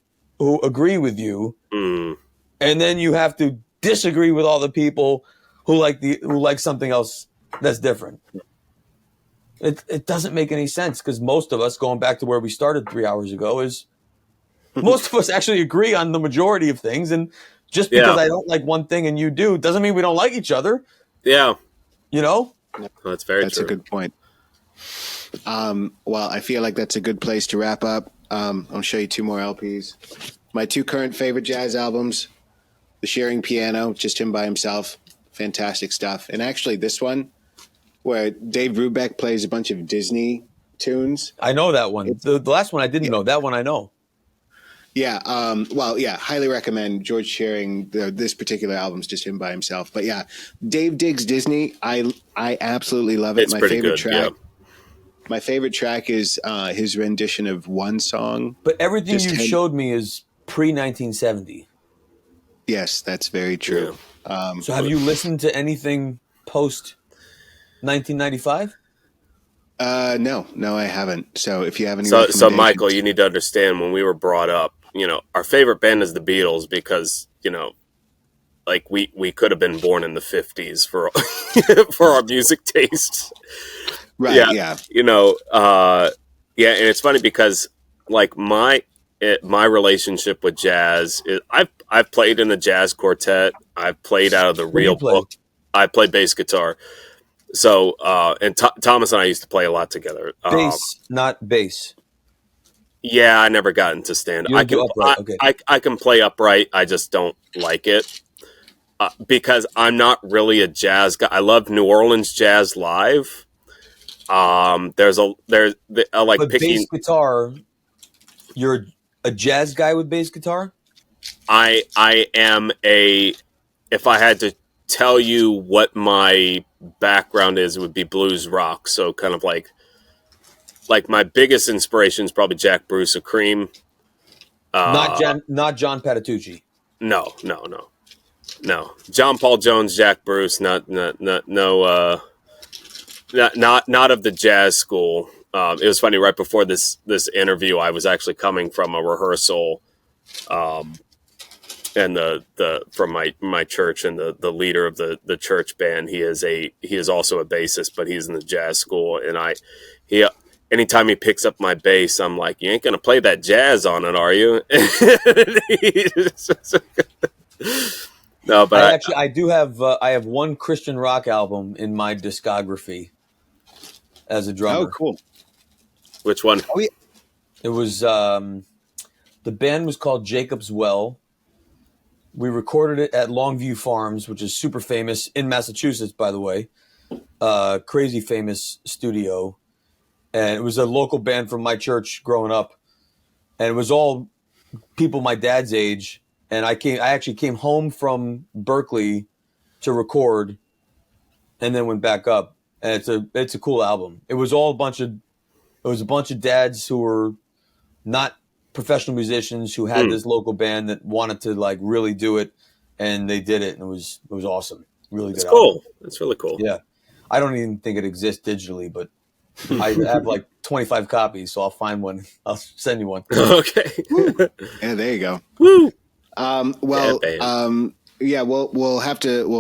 Speaker 1: agree with you, and then you have to disagree with all the people who like something else that's different. It doesn't make any sense, because most of us, going back to where we started 3 hours ago, is most of us actually agree on the majority of things. And just because I don't like one thing and you do doesn't mean we don't like each other.
Speaker 2: Yeah.
Speaker 1: You know?
Speaker 2: That's very
Speaker 3: That's
Speaker 2: true.
Speaker 3: a good point. Well, I feel like that's a good place to wrap up. I'll show you 2 more LPs. My 2 current favorite jazz albums, The Shearing Piano, just him by himself. Fantastic stuff. And actually this one, where Dave Brubeck plays a bunch of Disney tunes.
Speaker 1: I know that one. The last one I didn't know. That one I know.
Speaker 3: Yeah. Well, yeah, highly recommend George Shearing. This particular album's just him by himself. But yeah, Dave digs Disney. I absolutely love it.
Speaker 2: It's pretty good, yeah.
Speaker 3: My favorite track is his rendition of one song.
Speaker 1: But everything you showed me is pre-1970.
Speaker 3: Yes, that's very true.
Speaker 2: Yeah.
Speaker 1: So have you listened to anything post-1995?
Speaker 3: No, I haven't. So if you have any
Speaker 2: So Michael, you need to understand, when we were brought up, our favorite band is the Beatles, because, like we could have been born in the 50s for for our music tastes.
Speaker 3: Right, yeah.
Speaker 2: And it's funny because, like, my relationship with jazz is, I've played in the jazz quartet. I've played out of the real book. I play bass guitar. So, and Thomas and I used to play a lot together.
Speaker 1: Bass, not bass.
Speaker 2: Yeah, I never got into stand. I can I can play upright. I just don't like it because I'm not really a jazz guy. I love New Orleans jazz live. There's like
Speaker 1: but
Speaker 2: picking
Speaker 1: bass guitar. You're a jazz guy with bass guitar?
Speaker 2: I am if I had to tell you what my background is, it would be blues rock. So kind of like my biggest inspiration is probably Jack Bruce of Cream.
Speaker 3: Uh,
Speaker 1: Not John Patitucci.
Speaker 2: No. John Paul Jones, Jack Bruce, not of the jazz school. It was funny, right before this interview, I was actually coming from a rehearsal, and from my church, and the leader of the church band, he is also a bassist, but he's in the jazz school, and anytime he picks up my bass, I'm like, you ain't gonna play that jazz on it, are you? No, but
Speaker 1: I do have I have one Christian rock album in my discography as a drummer.
Speaker 3: Oh, cool.
Speaker 2: Which one?
Speaker 3: Oh, yeah.
Speaker 1: It was the band was called Jacob's Well. We recorded it at Longview Farms, which is super famous in Massachusetts, by the way. Crazy famous studio. And it was a local band from my church growing up. And it was all people my dad's age. And I actually came home from Berkeley to record, and then went back up. And it's a cool album. It was a bunch of dads who were not professional musicians who had this local band that wanted to like really do it, and they did it, and it was awesome. Really good.
Speaker 2: It's cool. It's really cool.
Speaker 1: Yeah. I don't even think it exists digitally, but I have like 25 copies, so I'll find one. I'll send you one.
Speaker 2: Okay.
Speaker 3: Yeah, there you go.
Speaker 2: Woo.
Speaker 3: We'll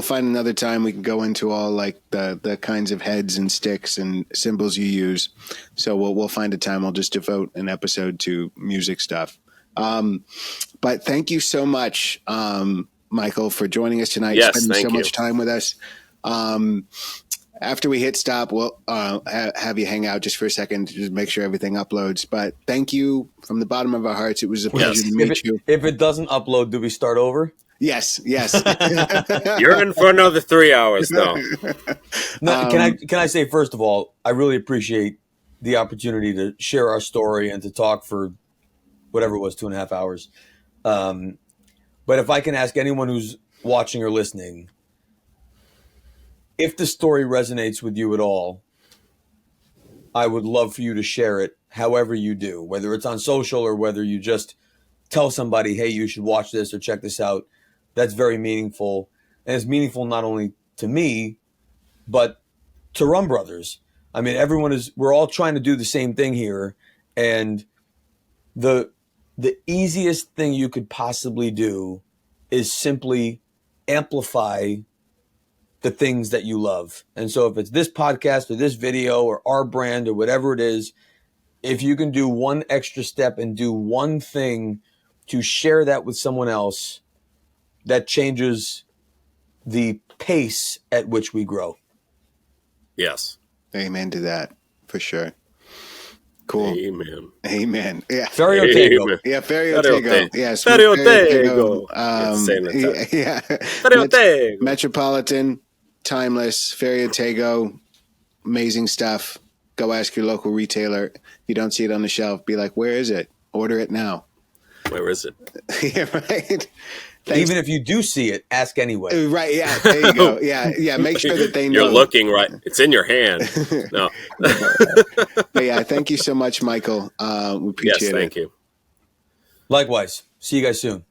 Speaker 3: find another time we can go into all like the kinds of heads and sticks and symbols you use. So we'll find a time. I'll just devote an episode to music stuff. But thank you so much, Michael, for joining us tonight.
Speaker 2: Yes,
Speaker 3: spending
Speaker 2: thank
Speaker 3: so
Speaker 2: you.
Speaker 3: much time with us. After we hit stop, we'll have you hang out just for a second to just make sure everything uploads. But thank you from the bottom of our hearts. It was a pleasure to meet you.
Speaker 1: If it doesn't upload, do we start over?
Speaker 3: Yes.
Speaker 2: You're in for another 3 hours, though.
Speaker 1: No, can I say, first of all, I really appreciate the opportunity to share our story and to talk for whatever it was, 2.5 hours. But if I can ask anyone who's watching or listening, if the story resonates with you at all, I would love for you to share it however you do, whether it's on social or whether you just tell somebody, hey, you should watch this or check this out. That's very meaningful. And it's meaningful not only to me, but to Rum Brothers. I mean, we're all trying to do the same thing here. And the easiest thing you could possibly do is simply amplify the things that you love. And so if it's this podcast or this video or our brand or whatever it is, if you can do one extra step and do one thing to share that with someone else, that changes the pace at which we grow.
Speaker 2: Yes.
Speaker 3: Amen to that, for sure. Cool.
Speaker 2: Amen.
Speaker 3: Yeah.
Speaker 1: Ferio Tego.
Speaker 3: Yeah, Ferio Tego. Yes.
Speaker 2: Ferio Tego.
Speaker 3: Yeah.
Speaker 2: Ferio Tego.
Speaker 3: Metropolitan, timeless, Ferio Tego, amazing stuff. Go ask your local retailer. If you don't see it on the shelf, be like, where is it? Order it now.
Speaker 2: Where is it?
Speaker 3: Yeah, right. Thanks.
Speaker 1: Even if you do see it, ask anyway.
Speaker 3: Right, yeah, there you go. Yeah, make sure that they know.
Speaker 2: You're looking right. It's in your hand. No.
Speaker 3: But yeah, thank you so much, Michael. We appreciate it.
Speaker 2: Yes, thank you.
Speaker 1: Likewise. See you guys soon.